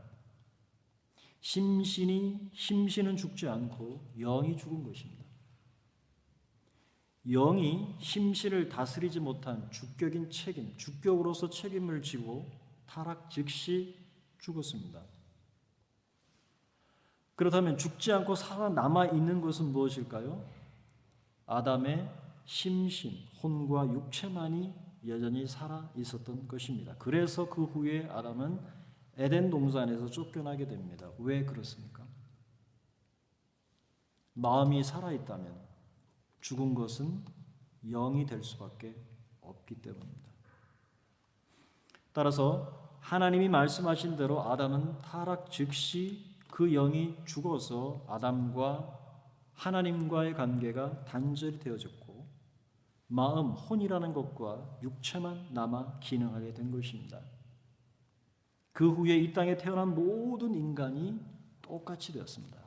심신은 죽지 않고 영이 죽은 것입니다. 영이 심신을 다스리지 못한 주격인 책임, 주격으로서 책임을 지고 타락 즉시 죽었습니다. 그렇다면 죽지 않고 살아남아 있는 것은 무엇일까요? 아담의 심신, 혼과 육체만이 여전히 살아 있었던 것입니다. 그래서 그 후에 아담은 에덴 동산에서 쫓겨나게 됩니다. 왜 그렇습니까? 마음이 살아 있다면 죽은 것은 영이 될 수밖에 없기 때문입니다. 따라서 하나님이 말씀하신 대로 아담은 타락 즉시 그 영이 죽어서 아담과 하나님과의 관계가 단절이 되어졌고 마음, 혼이라는 것과 육체만 남아 기능하게 된 것입니다. 그 후에 이 땅에 태어난 모든 인간이 똑같이 되었습니다.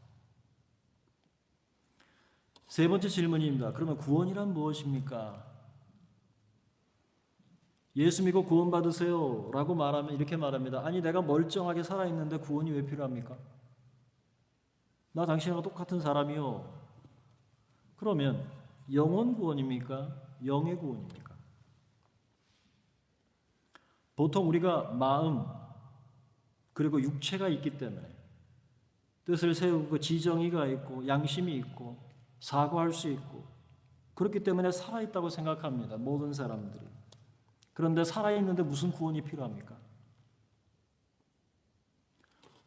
세 번째 질문입니다. 그러면 구원이란 무엇입니까? 예수 믿고 구원받으세요 라고 말하면 이렇게 말합니다. 아니 내가 멀쩡하게 살아있는데 구원이 왜 필요합니까? 나 당신과 똑같은 사람이요. 그러면 영혼 구원입니까? 영의 구원입니까? 보통 우리가 마음 그리고 육체가 있기 때문에 뜻을 세우고 지정의가 있고 양심이 있고 사고할 수 있고 그렇기 때문에 살아있다고 생각합니다. 모든 사람들이. 그런데 살아있는데 무슨 구원이 필요합니까?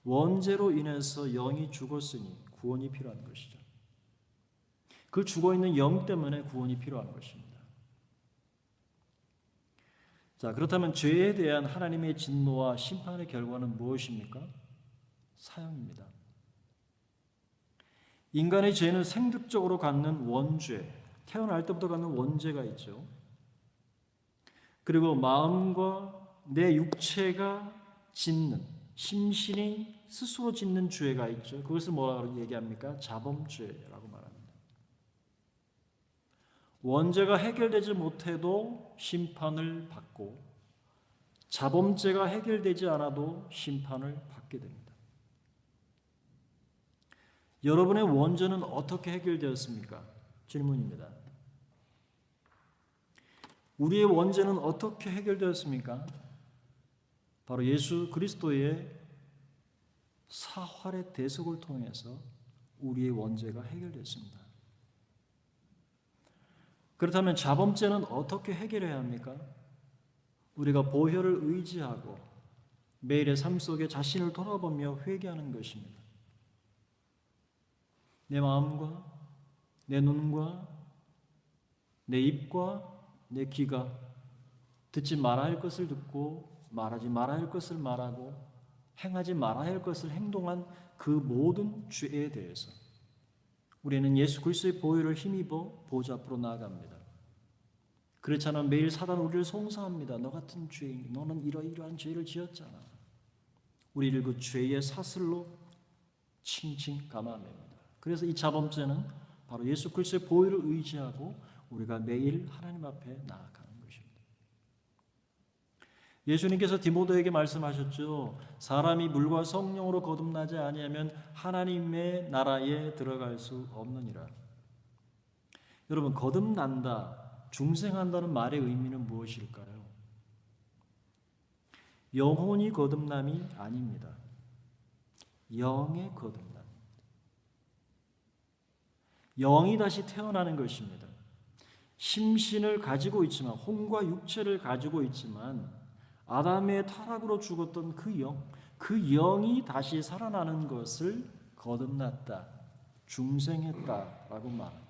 원죄로 인해서 영이 죽었으니 구원이 필요한 것이죠. 그 죽어있는 영 때문에 구원이 필요한 것입니다. 자, 그렇다면 죄에 대한 하나님의 진노와 심판의 결과는 무엇입니까? 사형입니다. 인간의 죄는 생득적으로 갖는 원죄, 태어날 때부터 갖는 원죄가 있죠. 그리고 마음과 내 육체가 짓는, 심신이 스스로 짓는 죄가 있죠. 그것을 뭐라고 얘기합니까? 자범죄라고 말합니다. 원죄가 해결되지 못해도 심판을 받고 자범죄가 해결되지 않아도 심판을 받게 됩니다. 여러분의 원죄는 어떻게 해결되었습니까? 질문입니다. 우리의 원죄는 어떻게 해결되었습니까? 바로 예수 그리스도의 사활의 대속을 통해서 우리의 원죄가 해결됐습니다. 그렇다면 자범죄는 어떻게 해결해야 합니까? 우리가 보혈을 의지하고 매일의 삶 속에 자신을 돌아보며 회개하는 것입니다. 내 마음과 내 눈과 내 입과 내 귀가 듣지 말아야 할 것을 듣고 말하지 말아야 할 것을 말하고 행하지 말아야 할 것을 행동한 그 모든 죄에 대해서 우리는 예수 그리스도의 보혈을 힘입어 보좌 앞으로 나아갑니다. 그렇지 않으면 매일 사단 우리를 송사합니다. 너 같은 죄인, 너는 이러이러한 죄를 지었잖아. 우리를 그 죄의 사슬로 칭칭 감아냅니다. 그래서 이 자범죄는 바로 예수 그리스도의 보혈을 의지하고 우리가 매일 하나님 앞에 나아가는 것입니다. 예수님께서 디모데에게 말씀하셨죠. 사람이 물과 성령으로 거듭나지 아니하면 하나님의 나라에 들어갈 수 없느니라. 여러분, 거듭난다, 중생한다는 말의 의미는 무엇일까요? 영혼이 거듭남이 아닙니다. 영의 거듭남. 영이 다시 태어나는 것입니다. 심신을 가지고 있지만, 혼과 육체를 가지고 있지만 아담의 타락으로 죽었던 그 영이 다시 살아나는 것을 거듭났다, 중생했다라고 말합니다.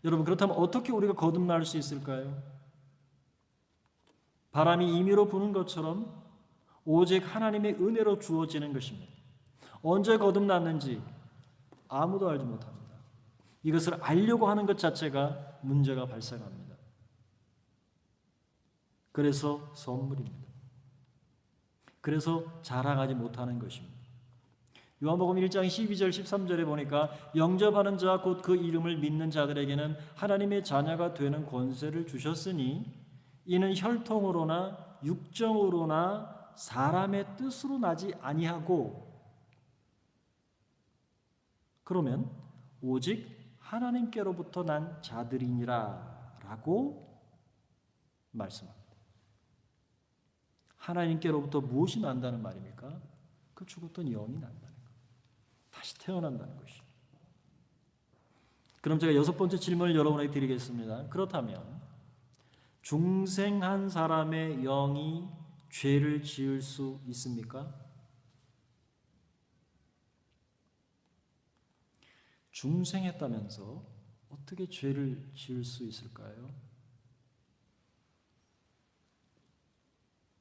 여러분, 그렇다면 어떻게 우리가 거듭날 수 있을까요? 바람이 임의로 부는 것처럼 오직 하나님의 은혜로 주어지는 것입니다. 언제 거듭났는지 아무도 알지 못합니다. 이것을 알려고 하는 것 자체가 문제가 발생합니다. 그래서 선물입니다. 그래서 자랑하지 못하는 것입니다. 요한복음 1장 12절 13절에 보니까 영접하는 자 곧 그 이름을 믿는 자들에게는 하나님의 자녀가 되는 권세를 주셨으니 이는 혈통으로나 육정으로나 사람의 뜻으로 나지 아니하고, 그러면 오직 하나님께로부터 난 자들이니라 라고 말씀합니다. 하나님께로부터 무엇이 난다는 말입니까? 그 죽었던 영이 난다는 것, 다시 태어난다는 것이죠. 그럼 제가 6번째 질문을 여러분에게 드리겠습니다. 그렇다면 중생한 사람의 영이 죄를 지을 수 있습니까? 중생했다면서 어떻게 죄를 지을 수 있을까요?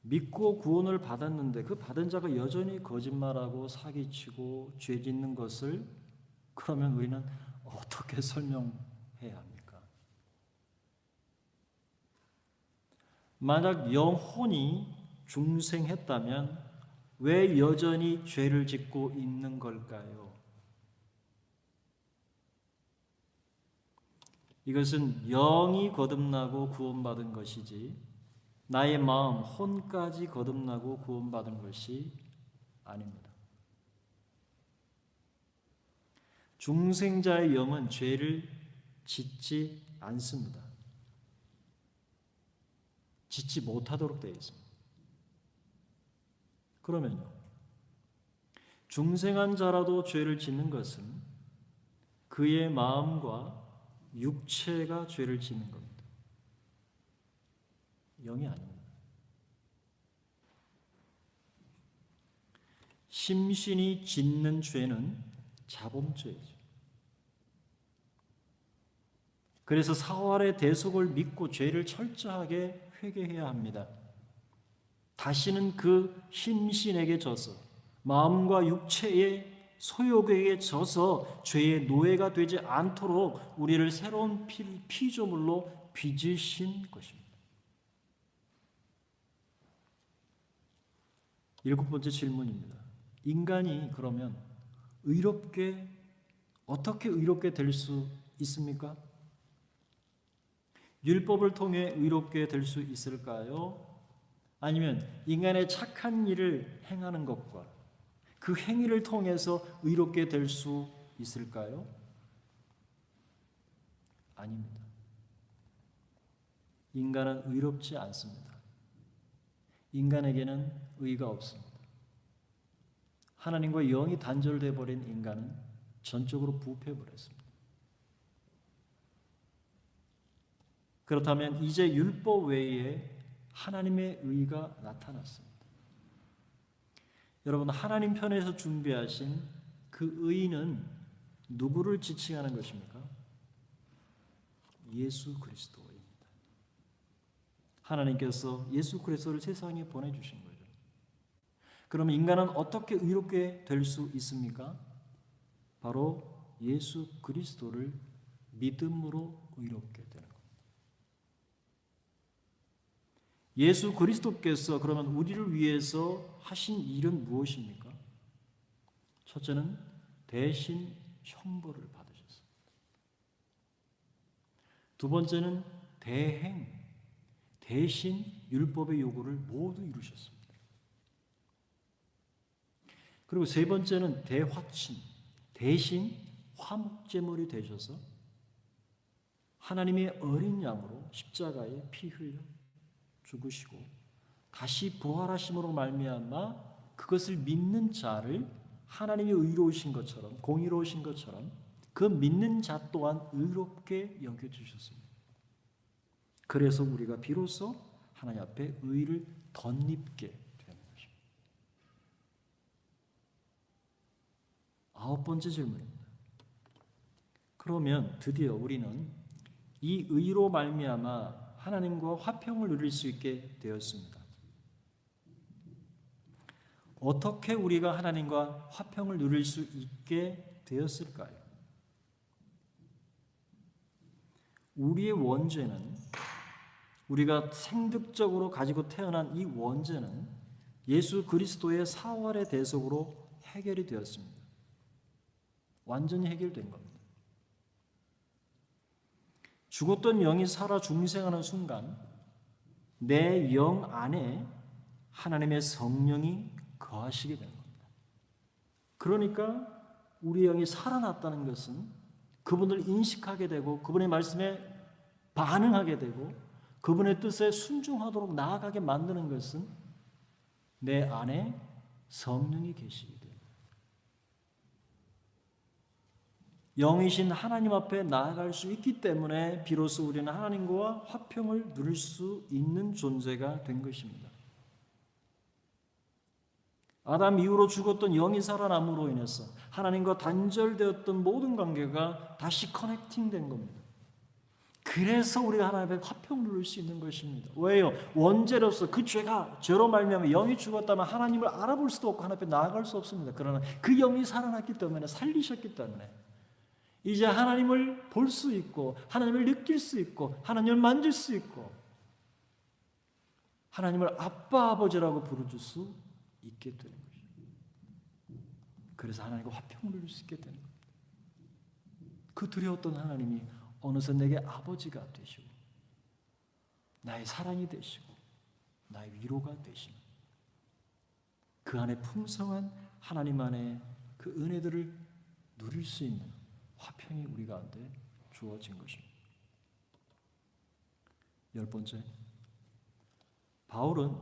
믿고 구원을 받았는데 그 받은 자가 여전히 거짓말하고 사기치고 죄 짓는 것을 그러면 우리는 어떻게 설명해야 합니까? 만약 영혼이 중생했다면 왜 여전히 죄를 짓고 있는 걸까요? 이것은 영이 거듭나고 구원받은 것이지 나의 마음, 혼까지 거듭나고 구원받은 것이 아닙니다. 중생자의 영은 죄를 짓지 않습니다. 짓지 못하도록 되어 있습니다. 그러면요, 중생한 자라도 죄를 짓는 것은 그의 마음과 육체가 죄를 짓는 겁니다. 영이 아닙니다. 심신이 짓는 죄는 자범죄이죠. 그래서 사활의 대속을 믿고 죄를 철저하게 회개해야 합니다. 다시는 그 심신에게 져서 마음과 육체의 소욕에게 져서 죄의 노예가 되지 않도록 우리를 새로운 피조물로 빚으신 것입니다. 7번째 질문입니다. 인간이 그러면 어떻게 의롭게 될 수 있습니까? 율법을 통해 의롭게 될 수 있을까요? 아니면 인간의 착한 일을 행하는 것과 그 행위를 통해서 의롭게 될 수 있을까요? 아닙니다. 인간은 의롭지 않습니다. 인간에게는 의가 없습니다. 하나님과 영이 단절돼 버린 인간은 전적으로 부패해 버렸습니다. 그렇다면 이제 율법 외에 하나님의 의가 나타났습니다. 여러분, 하나님 편에서 준비하신 그 의는 누구를 지칭하는 것입니까? 예수 그리스도입니다. 하나님께서 예수 그리스도를 세상에 보내주신 거죠. 그럼 인간은 어떻게 의롭게 될 수 있습니까? 바로 예수 그리스도를 믿음으로 의롭게 되는 겁니다. 예수 그리스도께서 그러면 우리를 위해서 하신 일은 무엇입니까? 첫째는 대신 형벌을 받으셨습니다. 두 번째는 대신 율법의 요구를 모두 이루셨습니다. 그리고 세 번째는 대화친, 대신 화목제물이 되셔서 하나님의 어린 양으로 십자가에 피 흘려 죽으시고 다시 부활하심으로 말미암아 그것을 믿는 자를 하나님이 의로우신 것처럼, 공의로우신 것처럼 그 믿는 자 또한 의롭게 여겨주셨습니다. 그래서 우리가 비로소 하나님 앞에 의를 덧입게 되는 것입니다. 9번째 질문입니다. 그러면 드디어 우리는 이 의로 말미암아 하나님과 화평을 누릴 수 있게 되었습니다. 어떻게 우리가 하나님과 화평을 누릴 수 있게 되었을까요? 우리의 원죄는, 우리가 생득적으로 가지고 태어난 이 원죄는 예수 그리스도의 사활의 대속으로 해결이 되었습니다. 완전히 해결된 겁니다. 죽었던 영이 살아 중생하는 순간 내 영 안에 하나님의 성령이 거하시게 되는 겁니다. 그러니까 우리 영이 살아났다는 것은 그분을 인식하게 되고 그분의 말씀에 반응하게 되고 그분의 뜻에 순종하도록 나아가게 만드는 것은 내 안에 성령이 계시게 됩니다. 영이신 하나님 앞에 나아갈 수 있기 때문에 비로소 우리는 하나님과 화평을 누릴 수 있는 존재가 된 것입니다. 아담 이후로 죽었던 영이 살아남으로 인해서 하나님과 단절되었던 모든 관계가 다시 커넥팅된 겁니다. 그래서 우리가 하나님 앞에 화평을 누릴 수 있는 것입니다. 왜요? 원죄로서 그 죄로 말미암아 영이 죽었다면 하나님을 알아볼 수도 없고 하나님 앞에 나아갈 수 없습니다. 그러나 그 영이 살아났기 때문에, 살리셨기 때문에 이제 하나님을 볼 수 있고 하나님을 느낄 수 있고 하나님을 만질 수 있고 하나님을 아빠 아버지라고 부르줄 수 있게 되는 것입니다. 그래서 하나님과 화평을 누릴 수 있게 되는 겁니다. 그 두려웠던 하나님이 어느새 내게 아버지가 되시고 나의 사랑이 되시고 나의 위로가 되시는 그 안에 풍성한 하나님 안에 그 은혜들을 누릴 수 있는 화평이 우리 가운데 주어진 것입니다. 10번째, 바울은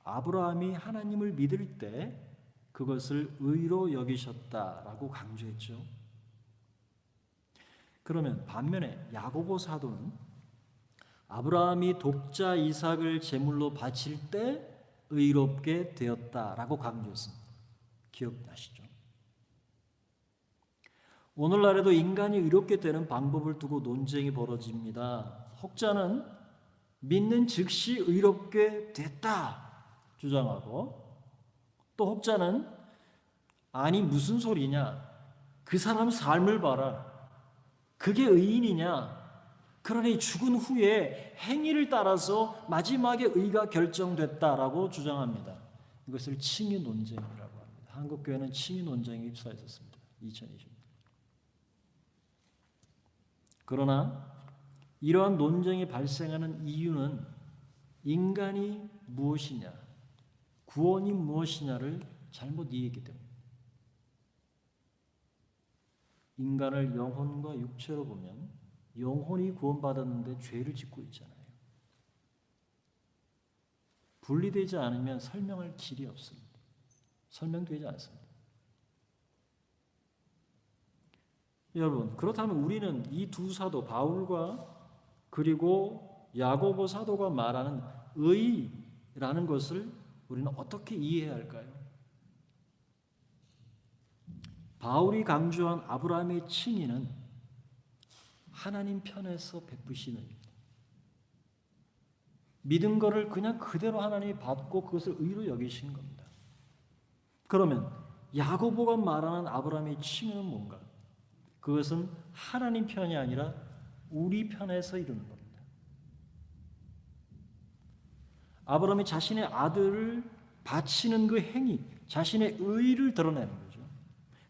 아브라함이 하나님을 믿을 때 그것을 의로 여기셨다라고 강조했죠. 그러면 반면에 야고보 사도는 아브라함이 독자 이삭을 제물로 바칠 때 의롭게 되었다라고 강조했습니다. 기억나시죠? 오늘날에도 인간이 의롭게 되는 방법을 두고 논쟁이 벌어집니다. 혹자는 믿는 즉시 의롭게 됐다 주장하고, 또 혹자는 아니 무슨 소리냐, 그 사람 삶을 봐라, 그게 의인이냐, 그러니 죽은 후에 행위를 따라서 마지막에 의가 결정됐다라고 주장합니다. 이것을 칭의 논쟁이라고 합니다. 한국교회는 칭의 논쟁에 휩싸였습니다. 2020년. 그러나 이러한 논쟁이 발생하는 이유는 인간이 무엇이냐, 구원이 무엇이냐를 잘못 이해했기 때문입니다. 인간을 영혼과 육체로 보면 영혼이 구원받았는데 죄를 짓고 있잖아요. 분리되지 않으면 설명할 길이 없습니다. 설명되지 않습니다. 여러분, 그렇다면 우리는 이 두 사도 바울과 그리고 야고보 사도가 말하는 의라는 것을 우리는 어떻게 이해해야 할까요? 바울이 강조한 아브라함의 칭의는 하나님 편에서 베푸시는 일입니다. 믿은 거를 그냥 그대로 하나님이 받고 그것을 의로 여기신 겁니다. 그러면 야고보가 말하는 아브라함의 칭의는 뭔가? 그것은 하나님 편이 아니라 우리 편에서 이루는 겁니다. 아브라함이 자신의 아들을 바치는 그 행위, 자신의 의를 드러내는 거죠.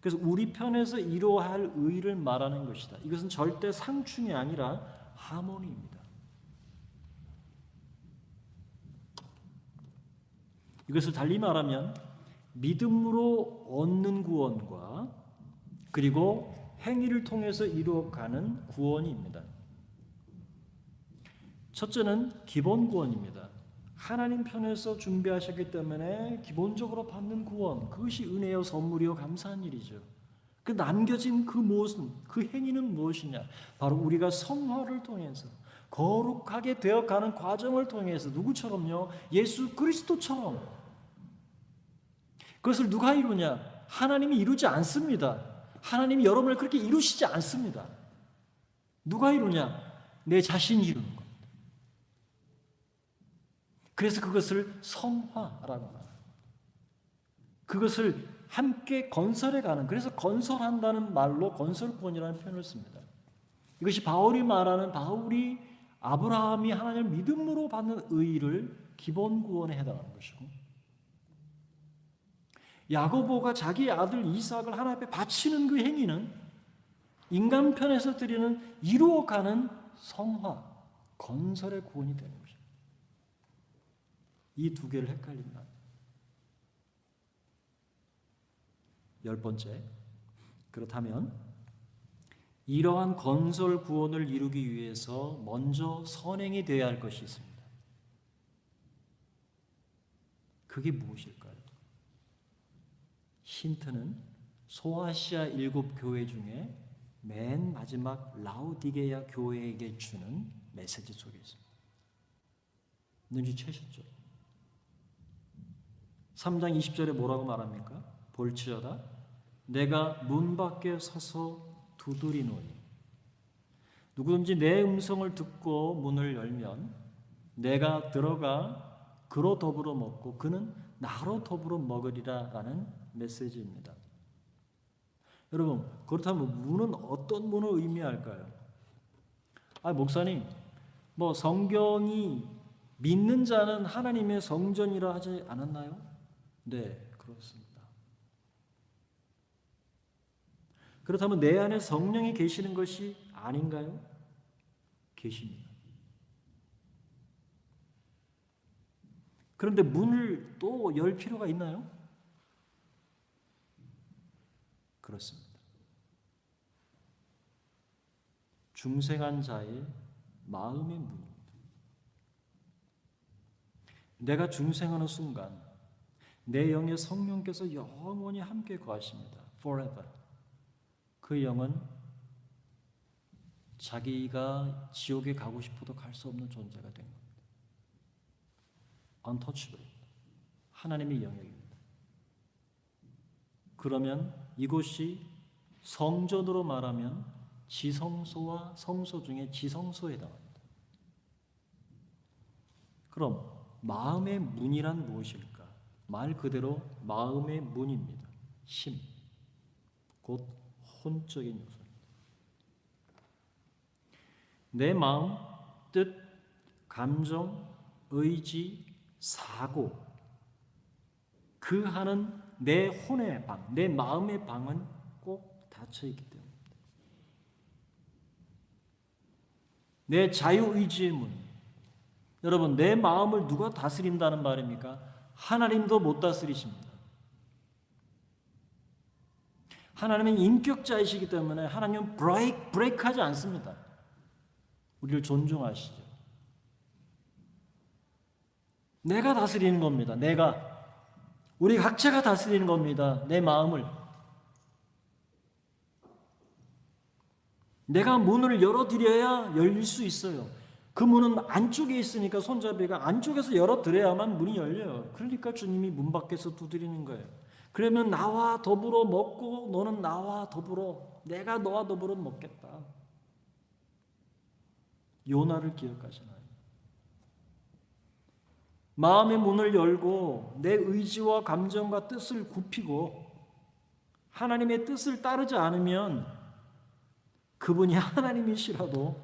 그래서 우리 편에서 이루어야 할 의를 말하는 것이다. 이것은 절대 상충이 아니라 하모니입니다. 이것을 달리 말하면 믿음으로 얻는 구원과 그리고 행위를 통해서 이루어가는 구원입니다. 첫째는 기본 구원입니다. 하나님 편에서 준비하셨기 때문에 기본적으로 받는 구원, 그것이 은혜요 선물이요 감사한 일이죠. 그 남겨진 그 무엇은, 그 행위는 무엇이냐? 바로 우리가 성화를 통해서 거룩하게 되어가는 과정을 통해서 누구처럼요? 예수 그리스도처럼. 그것을 누가 이루냐? 하나님이 이루지 않습니다. 하나님이 여러분을 그렇게 이루시지 않습니다. 누가 이루냐? 내 자신이 이루는 겁니다. 그래서 그것을 성화라고 말합니다. 그것을 함께 건설해가는, 그래서 건설한다는 말로 건설권이라는 표현을 씁니다. 이것이 바울이 말하는, 바울이 아브라함이 하나님을 믿음으로 받는 의를 기본 구원에 해당하는 것이고, 야고보가 자기 아들 이삭을 하나님 앞에 바치는 그 행위는 인간 편에서 드리는 이루어가는 성화, 건설의 구원이 되는 것입니다. 이 두 개를 헷갈린다. 10번째, 그렇다면 이러한 건설 구원을 이루기 위해서 먼저 선행이 되어야 할 것이 있습니다. 그게 무엇일까요? 힌트는 소아시아 7교회 중에 맨 마지막 라오디게아 교회에게 주는 메시지 속에 있습니다. 눈치채셨죠? 3장 20절에 뭐라고 말합니까? 볼지어다 내가 문 밖에 서서 두드리노니 누구든지 내 음성을 듣고 문을 열면 내가 들어가 그로 더불어 먹고 그는 나로 더불어 먹으리라 라는 메시지입니다. 여러분, 그렇다면 문은 어떤 문을 의미할까요? 목사님, 성경이 믿는 자는 하나님의 성전이라 하지 않았나요? 네, 그렇습니다. 그렇다면 내 안에 성령이 계시는 것이 아닌가요? 계십니다. 그런데 문을 또 열 필요가 있나요? 그렇습니다. 중생한 자의 마음의 문입니다. 내가 중생하는 순간 내 영의 성령께서 영원히 함께 거하십니다. Forever. 그 영은 자기가 지옥에 가고 싶어도 갈 수 없는 존재가 된 겁니다. Untouchable. 하나님의 영역입니다. 그러면 이곳이 성전으로 말하면 지성소와 성소 중에 지성소에 해당합니다. 그럼 마음의 문이란 무엇일까? 말 그대로 마음의 문입니다. 심, 곧 혼적인 요소입니다. 내 마음, 뜻, 감정, 의지, 사고 그 하는 내 혼의 방, 내 마음의 방은 꼭 닫혀 있기 때문입니다. 내 자유의지의 문. 여러분, 내 마음을 누가 다스린다는 말입니까? 하나님도 못 다스리십니다. 하나님은 인격자이시기 때문에 하나님은 브레이크하지 않습니다. 우리를 존중하시죠. 내가 다스리는 겁니다. 우리 각자가 다스리는 겁니다. 내 마음을. 내가 문을 열어드려야 열릴 수 있어요. 그 문은 안쪽에 있으니까 손잡이가 안쪽에서 열어드려야만 문이 열려요. 그러니까 주님이 문 밖에서 두드리는 거예요. 그러면 나와 더불어 먹고 너는 나와 더불어, 내가 너와 더불어 먹겠다. 요나를 기억하시나요? 마음의 문을 열고 내 의지와 감정과 뜻을 굽히고 하나님의 뜻을 따르지 않으면 그분이 하나님이시라도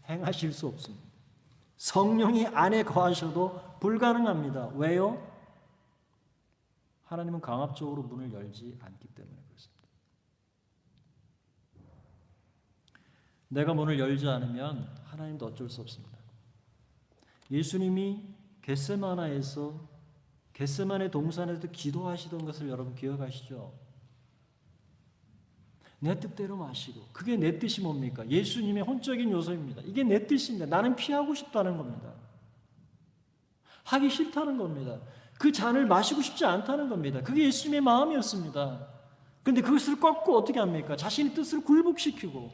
행하실 수 없습니다. 성령이 안에 거하셔도 불가능합니다. 왜요? 하나님은 강압적으로 문을 열지 않기 때문에 그렇습니다. 내가 문을 열지 않으면 하나님도 어쩔 수 없습니다. 예수님이 겟세마네 동산에서 기도하시던 것을 여러분 기억하시죠? 내 뜻대로 마시고, 그게 내 뜻이 뭡니까? 예수님의 혼적인 요소입니다. 이게 내 뜻입니다. 나는 피하고 싶다는 겁니다. 하기 싫다는 겁니다. 그 잔을 마시고 싶지 않다는 겁니다. 그게 예수님의 마음이었습니다. 그런데 그것을 꺾고 어떻게 합니까? 자신의 뜻을 굴복시키고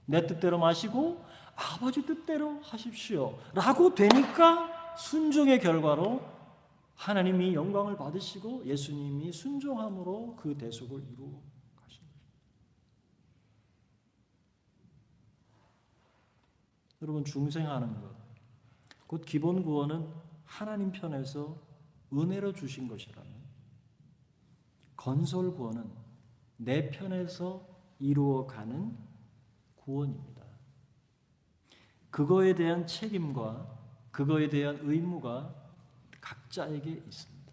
내 뜻대로 마시고 아버지 뜻대로 하십시오 라고 되니까 순종의 결과로 하나님이 영광을 받으시고 예수님이 순종함으로 그 대속을 이루어 가신 것입니다. 여러분 중생하는 것, 곧 기본 구원은 하나님 편에서 은혜로 주신 것이라면 건설 구원은 내 편에서 이루어가는 구원입니다. 그거에 대한 책임과 그거에 대한 의무가 각자에게 있습니다.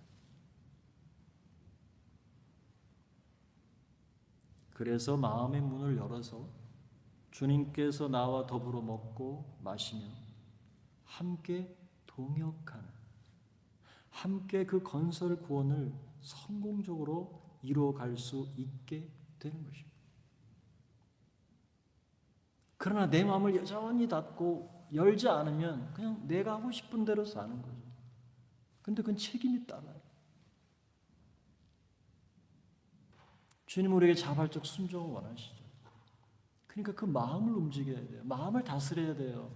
그래서 마음의 문을 열어서 주님께서 나와 더불어 먹고 마시며 함께 동역하는, 함께 그 건설 구원을 성공적으로 이루어갈 수 있게 되는 것입니다. 그러나 내 마음을 여전히 닫고 열지 않으면 그냥 내가 하고 싶은 대로 사는 거죠. 근데 그건 책임이 따라요. 주님 우리에게 자발적 순종을 원하시죠. 그러니까 그 마음을 움직여야 돼요. 마음을 다스려야 돼요.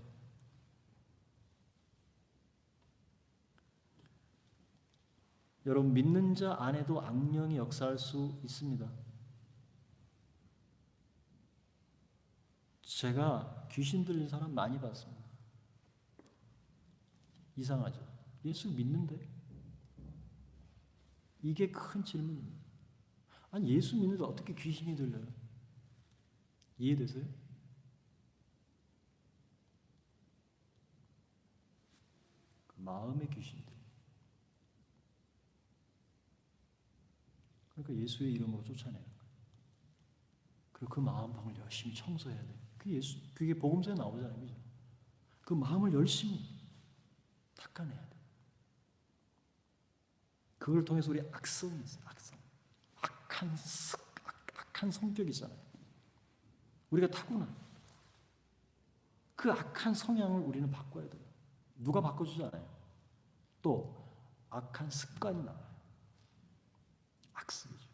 여러분 믿는 자 안에도 악령이 역사할 수 있습니다. 제가 귀신 들린 사람 많이 봤습니다. 이상하죠? 예수 믿는데? 이게 큰 질문입니다. 아니 예수 믿는데 어떻게 귀신이 들려요? 이해되세요? 그 마음의 귀신들. 그러니까 예수의 이름으로 쫓아내는 거예요. 그리고 그 마음방을 열심히 청소해야 돼요. 그게 복음서에 나오잖아요. 그죠? 그 마음을 열심히 닦아내야 돼요. 그걸 통해서 우리 악성이 있어요. 악성. 악한 성격이 있잖아요. 우리가 타고난 그 악한 성향을 우리는 바꿔야 돼요. 누가 바꿔주지 않아요. 또 악한 습관이 나와요. 악습이죠.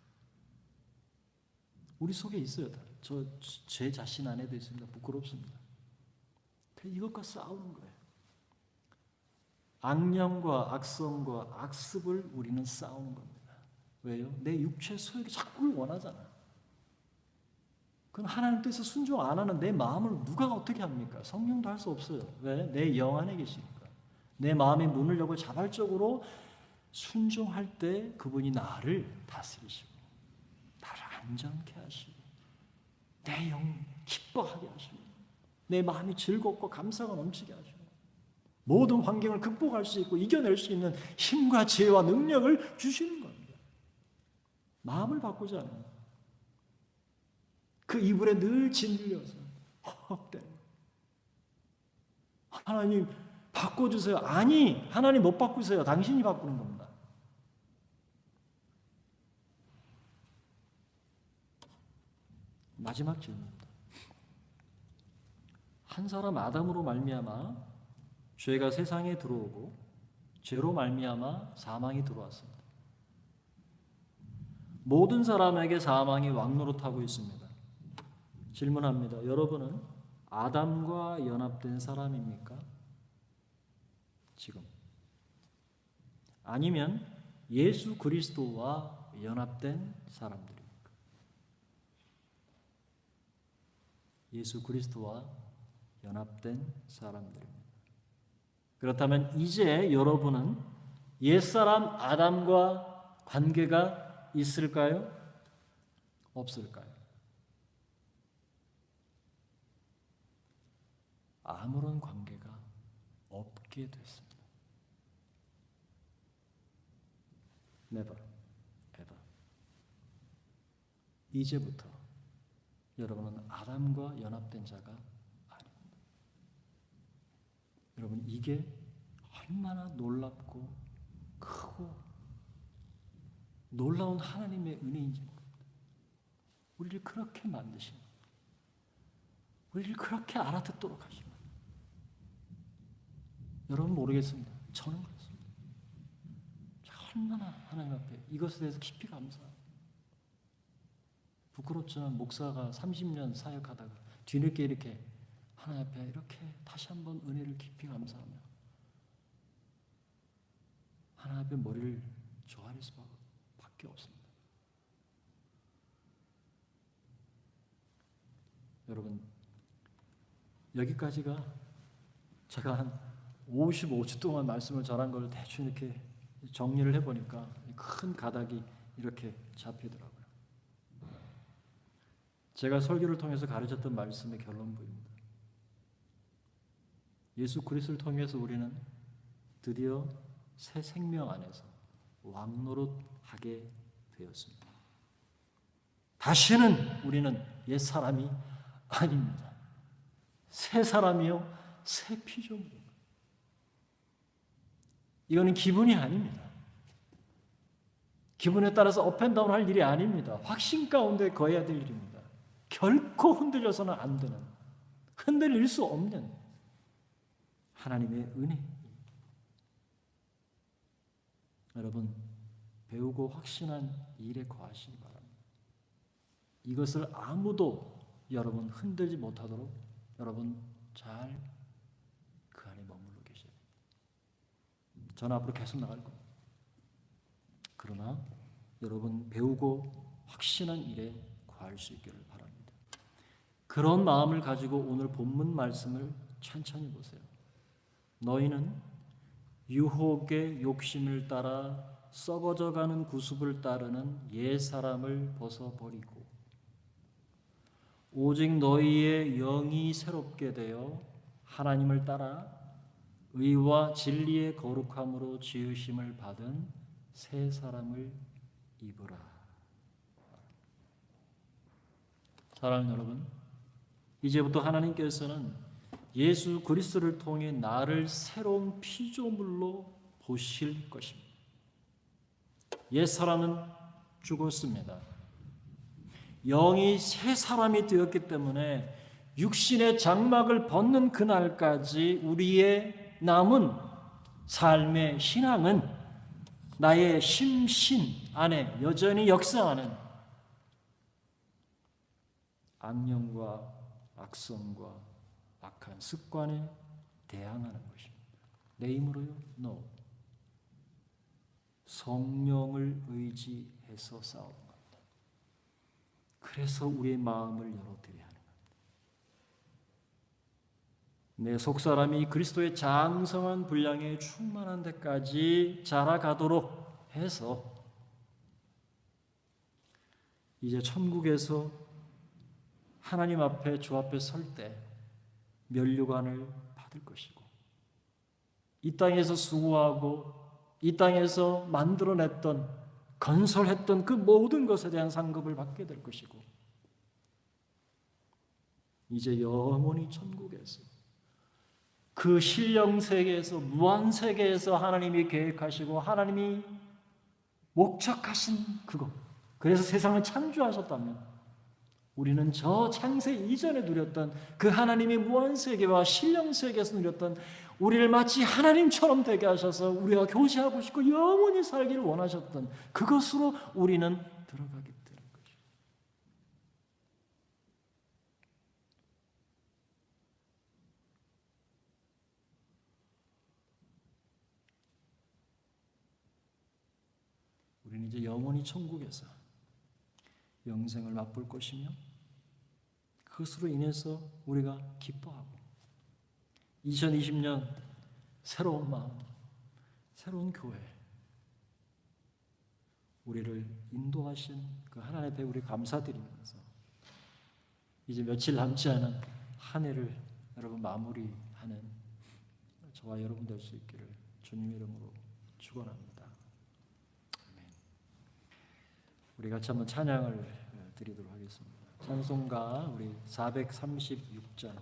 우리 속에 있어요. 제 자신 안에도 있습니다. 부끄럽습니다. 이것과 싸우는 거예요. 악령과 악성과 악습을 우리는 싸우는 겁니다. 왜요? 내 육체 소유를 자꾸 원하잖아. 그건 하나님 뜻에 순종 안 하는 내 마음을 누가 어떻게 합니까? 성령도 할 수 없어요. 왜? 내 영 안에 계시니까. 내 마음의 문을 열고 자발적으로 순종할 때 그분이 나를 다스리시고 나를 안전케 하시고 내 영 기뻐하게 하시고 내 마음이 즐겁고 감사가 넘치게 하시고 모든 환경을 극복할 수 있고 이겨낼 수 있는 힘과 지혜와 능력을 주시는 겁니다. 마음을 바꾸지 않아요. 그 이불에 늘 짓눌려서 헛헛대는 하나님 바꿔주세요. 아니 하나님 못 바꾸세요. 당신이 바꾸는 겁니다. 마지막 질문입니다. 한 사람 아담으로 말미암아 죄가 세상에 들어오고 죄로 말미암아 사망이 들어왔습니다. 모든 사람에게 사망이 왕노릇하고 있습니다. 질문합니다. 여러분은 아담과 연합된 사람입니까? 지금. 아니면 예수 그리스도와 연합된 사람들입니까? 예수 그리스도와 연합된 사람들입니다. 그렇다면 이제 여러분은 옛사람 아담과 관계가 있을까요? 없을까요? 아무런 관계가 없게 됐습니다. Never, ever. 이제부터 여러분은 아담과 연합된 자가 아닙니다. 여러분 이게 얼마나 놀랍고 크고 놀라운 하나님의 은혜인지 모릅니다. 우리를 그렇게 만드신 것, 우리를 그렇게 알아듣도록 하신 것. 여러분 모르겠습니다. 저는 그렇습니다. 얼마나 하나님 앞에 이것에 대해서 깊이 감사합니다. 부끄럽지만 목사가 30년 사역하다가 뒤늦게 이렇게 하나님 앞에 이렇게 다시 한번 은혜를 깊이 감사하며 하나님 앞에 머리를 조아릴 수밖에 없습니다. 여러분 여기까지가 제가 한 55주 동안 말씀을 전한 걸 대충 이렇게 정리를 해보니까 큰 가닥이 이렇게 잡히더라고요. 제가 설교를 통해서 가르쳤던 말씀의 결론부입니다. 예수 그리스도를 통해서 우리는 드디어 새 생명 안에서 왕노릇하게 되었습니다. 다시는 우리는 옛 사람이 아닙니다. 새 사람이요, 새 피조물입니다. 이거는 기분이 아닙니다. 기분에 따라서 업앤다운 할 일이 아닙니다. 확신 가운데 거해야 될 일입니다. 결코 흔들려서는 안 되는, 흔들릴 수 없는 하나님의 은혜. 여러분, 배우고 확신한 일에 거하시기 바랍니다. 이것을 아무도 여러분 흔들지 못하도록 여러분 잘 그 안에 머물러 계셔야 됩니다. 저는 앞으로 계속 나갈 겁니다. 그러나 여러분 배우고 확신한 일에 거할 수 있기를 바랍니다. 그런 마음을 가지고 오늘 본문 말씀을 천천히 보세요. 너희는 유혹의 욕심을 따라 썩어져가는 구습을 따르는 옛 사람을 벗어버리고 오직 너희의 영이 새롭게 되어 하나님을 따라 의와 진리의 거룩함으로 지으심을 받은 새 사람을 입으라. 사랑하는 여러분, 이제부터 하나님께서는 예수 그리스도를 통해 나를 새로운 피조물로 보실 것입니다. 옛 사람은 죽었습니다. 영이 새 사람이 되었기 때문에 육신의 장막을 벗는 그날까지 우리의 남은 삶의 신앙은 나의 심신 안에 여전히 역사하는 악령과 악성과 악한 습관에 대항하는 것입니다. 내 힘으로요? No. 성령을 의지해서 싸우는 겁니다. 그래서 우리의 마음을 열어드려야 하는 겁니다. 내 속사람이 그리스도의 장성한 분량에 충만한 데까지 자라가도록 해서 이제 천국에서 하나님 앞에 주 앞에 설 때 면류관을 받을 것이고 이 땅에서 수고하고 이 땅에서 만들어냈던 건설했던 그 모든 것에 대한 상급을 받게 될 것이고 이제 영원히 천국에서 그 신령 세계에서 무한 세계에서 하나님이 계획하시고 하나님이 목적하신 그것, 그래서 세상을 창조하셨다면 우리는 저 창세 이전에 누렸던 그 하나님의 무한 세계와 신령 세계에서 누렸던 우리를 마치 하나님처럼 되게 하셔서 우리와 교제하고 싶고 영원히 살기를 원하셨던 그것으로 우리는 들어가게 되는 것이죠. 우리는 이제 영원히 천국에서 영생을 맛볼 것이며 그것으로 인해서 우리가 기뻐하고 2020년 새로운 마음, 새로운 교회 우리를 인도하신 그 하나님 앞에 우리 감사드리면서 이제 며칠 남지 않은 한 해를 여러분 마무리하는 저와 여러분 될 수 있기를 주님의 이름으로 축원합니다. 우리 같이 한번 찬양을 드리도록 하겠습니다. 찬송가 우리 436장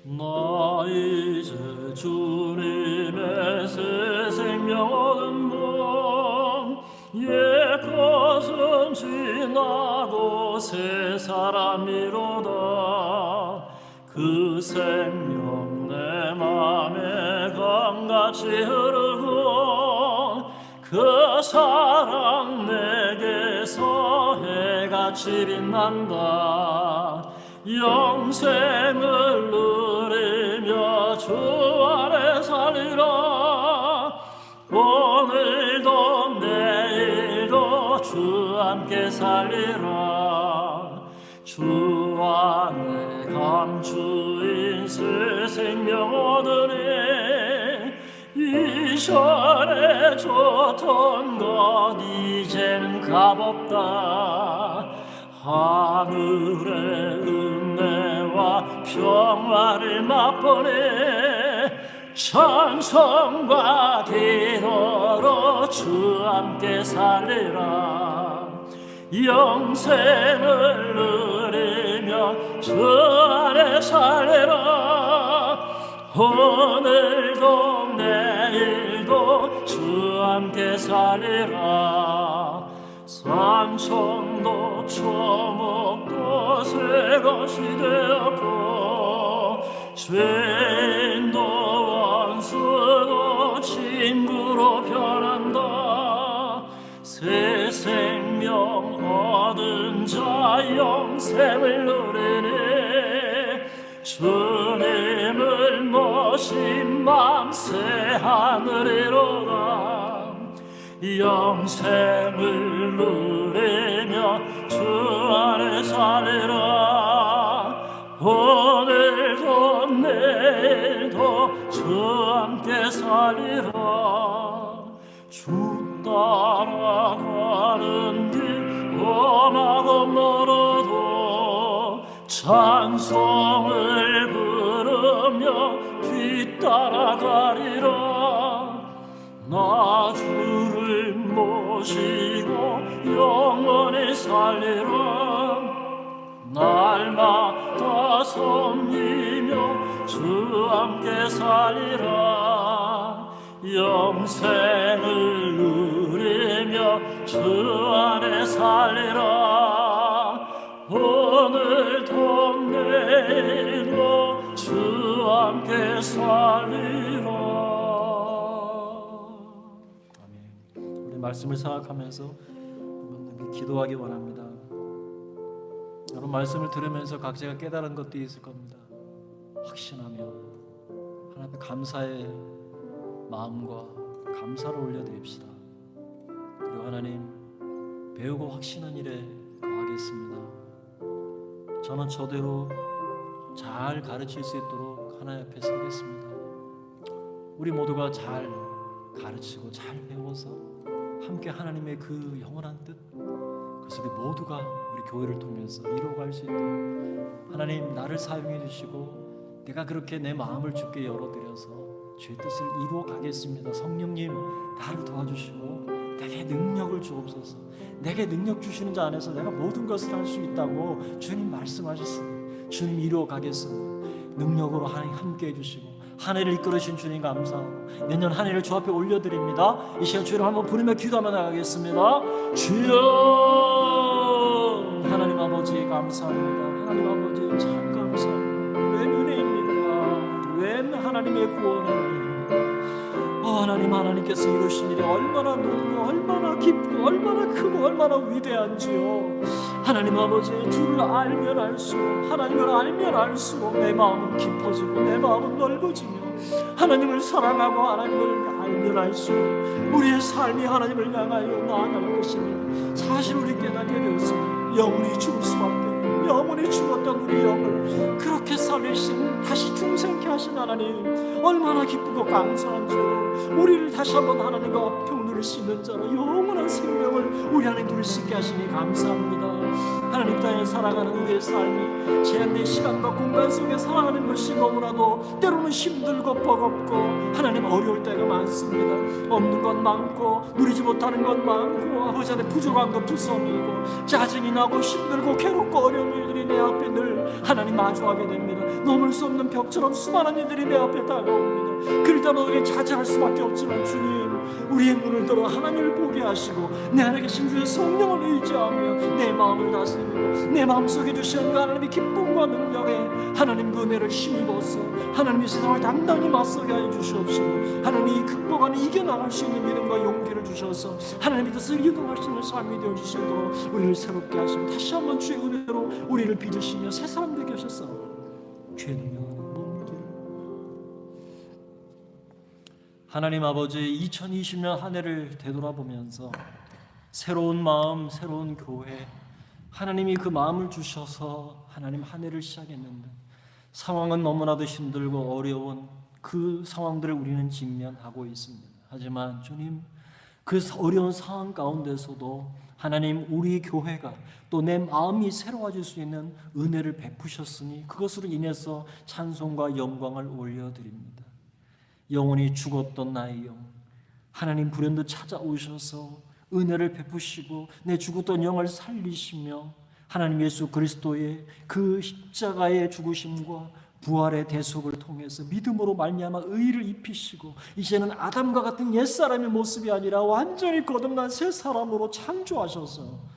나 이제 주님의 새 생명 얻은 봄 옛 것은 지나고 새 사람이로다 그 생명 내 맘에 강같이 흐르고 그 사랑 내게서 해같이 빛난다 영생을 누리며 주 안에 살리라 오늘 주 함께 살리라. 주 안에 감추인 새 생명 얻으니 이전에 줬던 것 이제는 값없다. 하늘의 은혜와 평화를 맛보니 찬송과 기도로 주 함께 살리라. 영생을 누리며 주 안에 살리라. 오늘도 내일도 주 함께 살리라. 산청도 초목도 새것이 되었고 죄인도 원수도 친구로 변한다. 새 생명 얻은 자 영생을 누리니 주님을 모신 맘 새 하늘이로다. 영생을 누리며 주 안에 살리라. 오늘도 내일도 주 함께 살리라. 주 따라가는 길 험하고 멀어도 찬송을 부르며 뒤따라가리라. 나 주를 모시고 영원히 살리라. 날마다 섬기며 주 함께 살리라. 영생을 누리며 주 안에 살리라. 오늘도 내일도 주 함께 살리라. 말씀을 생각하면서 한번 기도하기 원합니다. 여러분 말씀을 들으면서 각자가 깨달은 것도 있을 겁니다. 확신하며 하나님 앞에 감사의 마음과 감사를 올려드립시다. 그리고 하나님 배우고 확신한 일에 거하겠습니다. 저는 저대로 잘 가르칠 수 있도록 하나님 앞에 서겠습니다. 우리 모두가 잘 가르치고 잘 배워서 함께 하나님의 그 영원한 뜻, 그것을 우리 모두가 우리 교회를 통해서 이루어갈 수 있도록 하나님 나를 사용해 주시고 내가 그렇게 내 마음을 주께 열어드려서 주의 뜻을 이루어 가겠습니다. 성령님 나를 도와주시고 내게 능력을 주옵소서. 내게 능력 주시는 자 안에서 내가 모든 것을 할 수 있다고 주님 말씀하셨습니다. 주님 이루어 가겠습니다. 능력으로 하나님 함께 해주시고 한 해를 이끌으신 주님 감사하고 내년 한 해를 주 앞에 올려드립니다. 이 시간 주를 한번 부르며 기도하며 나가겠습니다. 주여 하나님 아버지 감사합니다. 하나님 아버지 참 감사합니다. 웬 은혜입니까? 웬 하나님의 구원입니까? 하나님께서 이루신 일이 얼마나 높고 얼마나 깊고 얼마나 크고 얼마나 위대한지요. 하나님 아버지 주를 알면 알수록 하나님을 알면 알수록 내 마음은 깊어지고 내 마음은 넓어지며 하나님을 사랑하고 하나님을 알면 알수록 우리의 삶이 하나님을 향하여 나아갈 것임을 사실 우리 깨닫게 되었습니다. 영원히 죽을 수밖에 영원히 죽었던 우리 영을 그렇게 살리신 다시 중생케 하신 하나님 얼마나 기쁘고 감사한지요. 우리를 다시 한번 하나님과 평누를 수 있는 자로 영원한 생명을 우리 안에 누릴 수 있게 하시니 감사합니다. 하나님 땅에 살아가는 우리의 삶이 제한된 시간과 공간 속에 살아가는 것이 너무나도 때로는 힘들고 버겁고 하나님 어려울 때가 많습니다. 없는 것 많고 누리지 못하는 것 많고 아버지 안에 부족한 것 두성이고 짜증이 나고 힘들고 괴롭고 어려운 일들이 내 앞에 늘 하나님 마주하게 됩니다. 넘을 수 없는 벽처럼 수많은 일들이 내 앞에 다가옵니다. 그럴 때마다 우리는 자제할 수밖에 없지만 주님 우리의 눈을 들어 하나님을 보게 하시고 내 안에 계신 주의 성령을 의지하며 내 마음을 다스리고 내 마음속에 주시는 그 하나님의 기쁨과 능력에 하나님 그 은혜를 힘입어서 하나님의 세상을 당당히 맞서게 하여 주시옵시고 하나님이 극복하는 이겨나갈 수 있는 믿음과 용기를 주셔서 하나님의 뜻을 이루어가시는 삶이 되어주시도록 우리를 새롭게 하시고 다시 한번 주의 은혜로 우리를 빚으시며 새 사람 되게 하셔서 주의 능력을 하나님 아버지 2020년 한 해를 되돌아보면서 새로운 마음, 새로운 교회, 하나님이 그 마음을 주셔서 하나님 한 해를 시작했는데 상황은 너무나도 힘들고 어려운 그 상황들을 우리는 직면하고 있습니다. 하지만 주님, 그 어려운 상황 가운데서도 하나님, 우리 교회가 또 내 마음이 새로워질 수 있는 은혜를 베푸셨으니 그것으로 인해서 찬송과 영광을 올려드립니다. 영원히 죽었던 나의 영, 하나님 불현듯 찾아오셔서 은혜를 베푸시고 내 죽었던 영을 살리시며 하나님 예수 그리스도의 그 십자가의 죽으심과 부활의 대속을 통해서 믿음으로 말미암아 의를 입히시고 이제는 아담과 같은 옛사람의 모습이 아니라 완전히 거듭난 새 사람으로 창조하셔서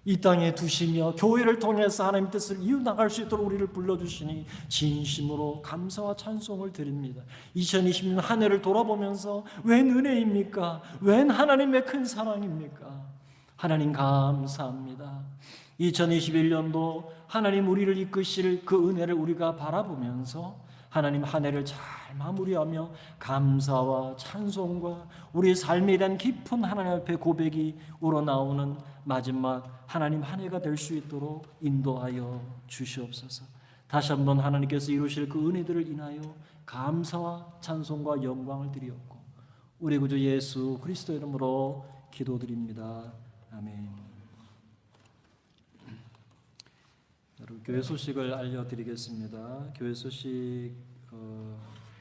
이 땅에 두시며 교회를 통해서 하나님 뜻을 이어나갈 수 있도록 우리를 불러주시니 진심으로 감사와 찬송을 드립니다. 2020년 한 해를 돌아보면서 웬 은혜입니까? 웬 하나님의 큰 사랑입니까? 하나님 감사합니다. 2021년도 하나님 우리를 이끄실 그 은혜를 우리가 바라보면서 하나님 한 해를 잘 마무리하며 감사와 찬송과 우리의 삶에 대한 깊은 하나님 앞에 고백이 우러나오는 마지막 하나님 한 해가 될 수 있도록 인도하여 주시옵소서. 다시 한번 하나님께서 이루실 그 은혜들을 인하여 감사와 찬송과 영광을 드리옵고 우리 구주 예수 그리스도 이름으로 기도드립니다. 아멘. 여러분, 교회 소식을 알려드리겠습니다. 교회 소식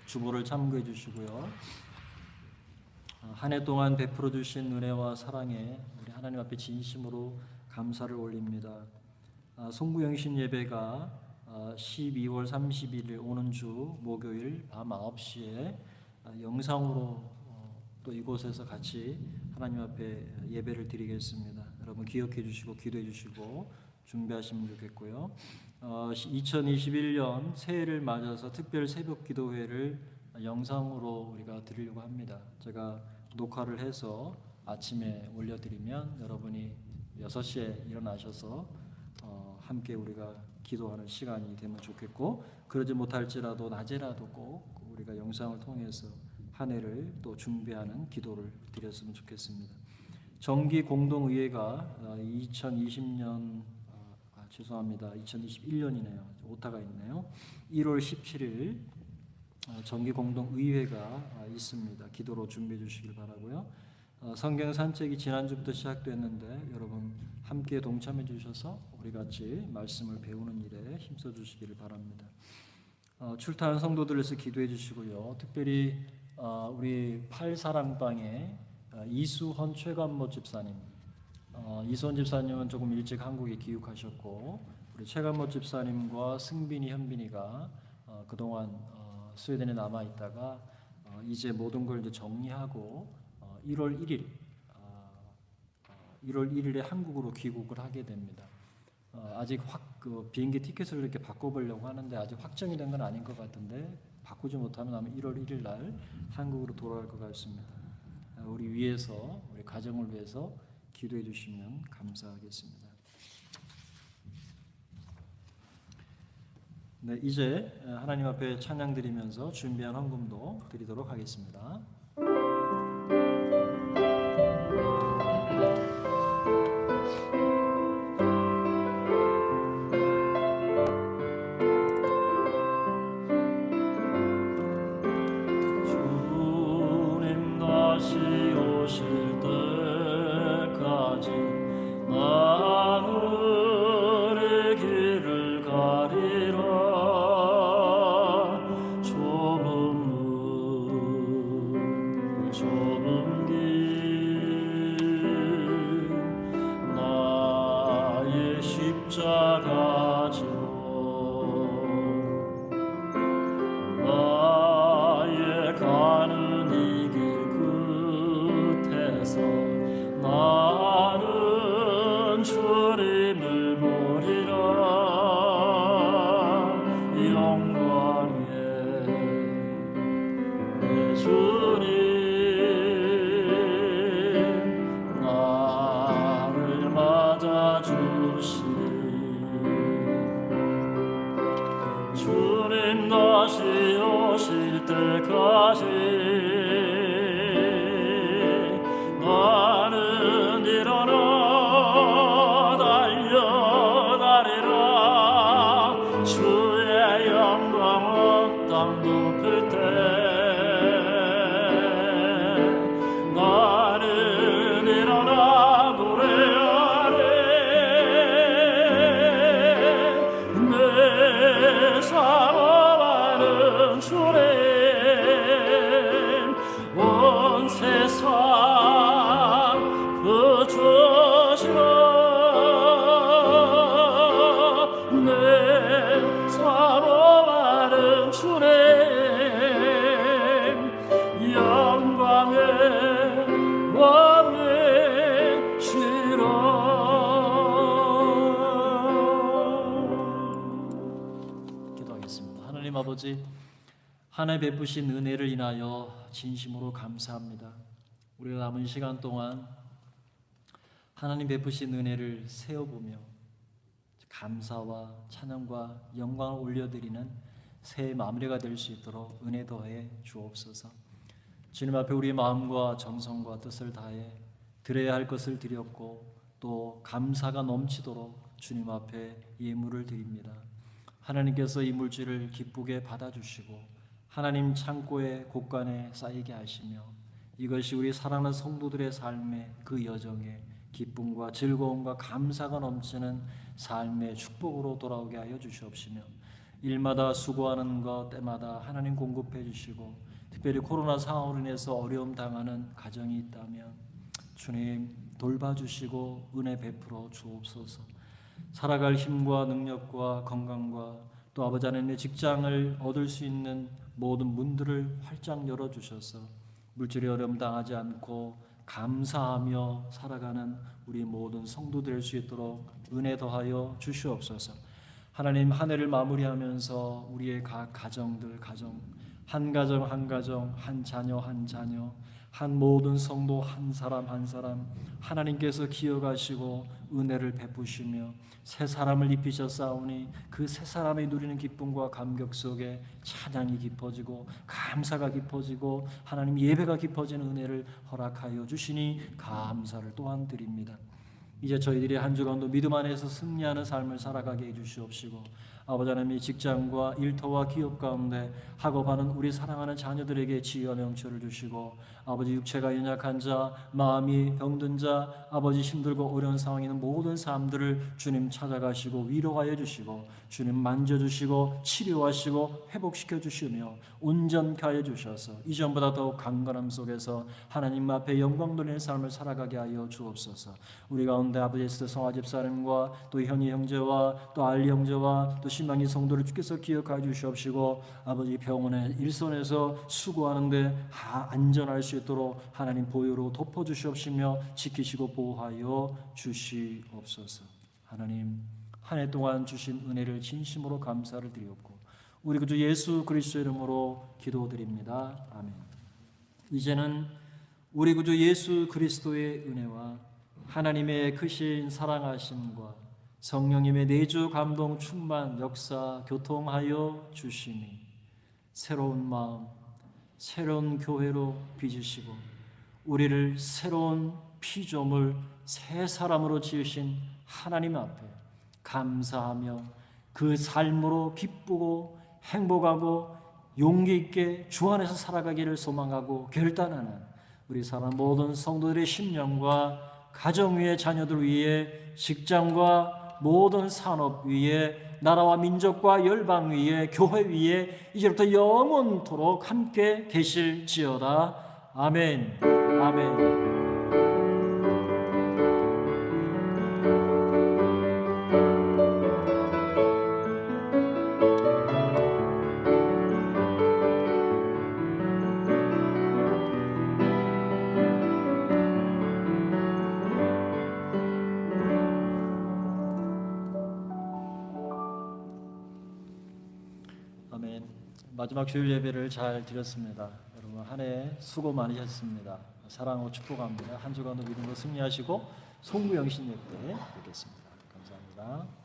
주보를 참고해 주시고요. 한 해 동안 베풀어 주신 은혜와 사랑에 우리 하나님 앞에 진심으로 감사를 올립니다. 송구영신 예배가 12월 31일 오는 주 목요일 밤 9시에 영상으로 또 이곳에서 같이 하나님 앞에 예배를 드리겠습니다. 여러분 기억해 주시고 기도해 주시고 준비하시면 좋겠고요. 2021년 새해를 맞아서 특별 새벽 기도회를 영상으로 우리가 드리려고 합니다. 제가 녹화를 해서 아침에 올려드리면 여러분이 6시에 일어나셔서 함께 우리가 기도하는 시간이 되면 좋겠고 그러지 못할지라도 낮에라도 꼭 우리가 영상을 통해서 한 해를 또 준비하는 기도를 드렸으면 좋겠습니다. 정기 공동의회가 2020년 죄송합니다. 2021년이네요. 오타가 있네요. 1월 17일 정기 공동의회가 있습니다. 기도로 준비해 주시길 바라고요. 성경 산책이 지난주부터 시작됐는데 여러분 함께 동참해 주셔서 우리 같이 말씀을 배우는 일에 힘써 주시기를 바랍니다. 출타한 성도들에서 기도해 주시고요. 특별히 우리 8사랑방의 이수헌 최관모 집사님, 이수헌 집사님은 조금 일찍 한국에 귀국하셨고 우리 최관모 집사님과 승빈이, 현빈이가 그동안 스웨덴에 남아 있다가 이제 모든 걸 이제 정리하고 1월 1일에 한국으로 귀국을 하게 됩니다. 아직 비행기 티켓을 이렇게 바꿔보려고 하는데 아직 확정이 된 건 아닌 것 같은데 바꾸지 못하면 아마 1월 1일 날 한국으로 돌아갈 것 같습니다. 우리 위해서 우리 가정을 위해서 기도해 주시면 감사하겠습니다. 네, 이제 하나님 앞에 찬양 드리면서 준비한 헌금도 드리도록 하겠습니다. 주님 다시 오실 때까지 하늘의 길을 가리라. 좁은 길 나의 십자가 지고 나의 가는 이 길 끝에서 나는 주님을 보리라. 영광의 내 주님 나를 맞아주시리. 주님 다시 오실 때까지 나는 일어나 아버지, 하나님 베푸신 은혜를 인하여 진심으로 감사합니다. 우리가 남은 시간 동안 하나님 베푸신 은혜를 세어보며 감사와 찬양과 영광을 올려드리는 새해 마무리가 될 수 있도록 은혜 더해 주옵소서. 주님 앞에 우리의 마음과 정성과 뜻을 다해 드려야 할 것을 드렸고 또 감사가 넘치도록 주님 앞에 예물을 드립니다. 하나님께서 이 물질을 기쁘게 받아주시고 하나님 창고의 곳간에 쌓이게 하시며 이것이 우리 사랑하는 성도들의 삶의 그 여정에 기쁨과 즐거움과 감사가 넘치는 삶의 축복으로 돌아오게 하여 주시옵시며 일마다 수고하는 것 때마다 하나님 공급해 주시고 특별히 코로나 상황으로 인해서 어려움 당하는 가정이 있다면 주님 돌봐주시고 은혜 베풀어 주옵소서. 살아갈 힘과 능력과 건강과 또 아버지 하나님의 직장을 얻을 수 있는 모든 문들을 활짝 열어주셔서 물질의 어려움 당하지 않고 감사하며 살아가는 우리 모든 성도 될 수 있도록 은혜 더하여 주시옵소서. 하나님 한 해를 마무리하면서 우리의 각 가정들 한 가정 한 가정 한 자녀 한 자녀 한 모든 성도 한 사람 한 사람 하나님께서 기억하시고 은혜를 베푸시며 새 사람을 입히셨사오니 그 새 사람이 누리는 기쁨과 감격 속에 찬양이 깊어지고 감사가 깊어지고 하나님 예배가 깊어지는 은혜를 허락하여 주시니 감사를 또한 드립니다. 이제 저희들이 한 주간도 믿음 안에서 승리하는 삶을 살아가게 해주시옵시고 아버지 하나님의 직장과 일터와 기업 가운데 학업하는 우리 사랑하는 자녀들에게 지혜와 명철을 주시고 아버지 육체가 연약한 자, 마음이 병든 자, 아버지 힘들고 어려운 상황에 있는 모든 사람들을 주님 찾아가시고 위로하여 주시고 주님 만져주시고 치료하시고 회복시켜 주시며 온전케 하여 주셔서 이전보다 더욱 강건함 속에서 하나님 앞에 영광 돌리는 삶을 살아가게 하여 주옵소서. 우리 가운데 아버지 에스더 성화 집사님과 또 현희 형제와 또 알리 형제와 또 신방기 성도를 주께서 기억하여 주시옵시고 아버지 병원에 일선에서 수고하는데 안전할 수 있도록 하나님 보혈로 덮어주시옵시며 지키시고 보호하여 주시옵소서. 하나님 한 해 동안 주신 은혜를 진심으로 감사를 드리옵고 우리 구주 예수 그리스도 이름으로 기도드립니다. 아멘. 이제는 우리 구주 예수 그리스도의 은혜와 하나님의 크신 사랑하심과 성령님의 내주 감동 충만 역사 교통하여 주시니 새로운 마음 새로운 교회로 빚으시고 우리를 새로운 피조물 새 사람으로 지으신 하나님 앞에 감사하며 그 삶으로 기쁘고 행복하고 용기 있게 주 안에서 살아가기를 소망하고 결단하는 우리 사랑 모든 성도들의 심령과 가정 위에 자녀들 위에 직장과 모든 산업 위에 나라와 민족과 열방 위에 교회 위에 이제부터 영원토록 함께 계실지어다. 아멘. 아멘. 아멘. 마지막 주일 예배를 잘 드렸습니다. 여러분 한 해 수고 많으셨습니다. 사랑하고 축복합니다. 한 주간도 믿음으로 승리하시고 송구영신 예배 뵙겠습니다. 감사합니다.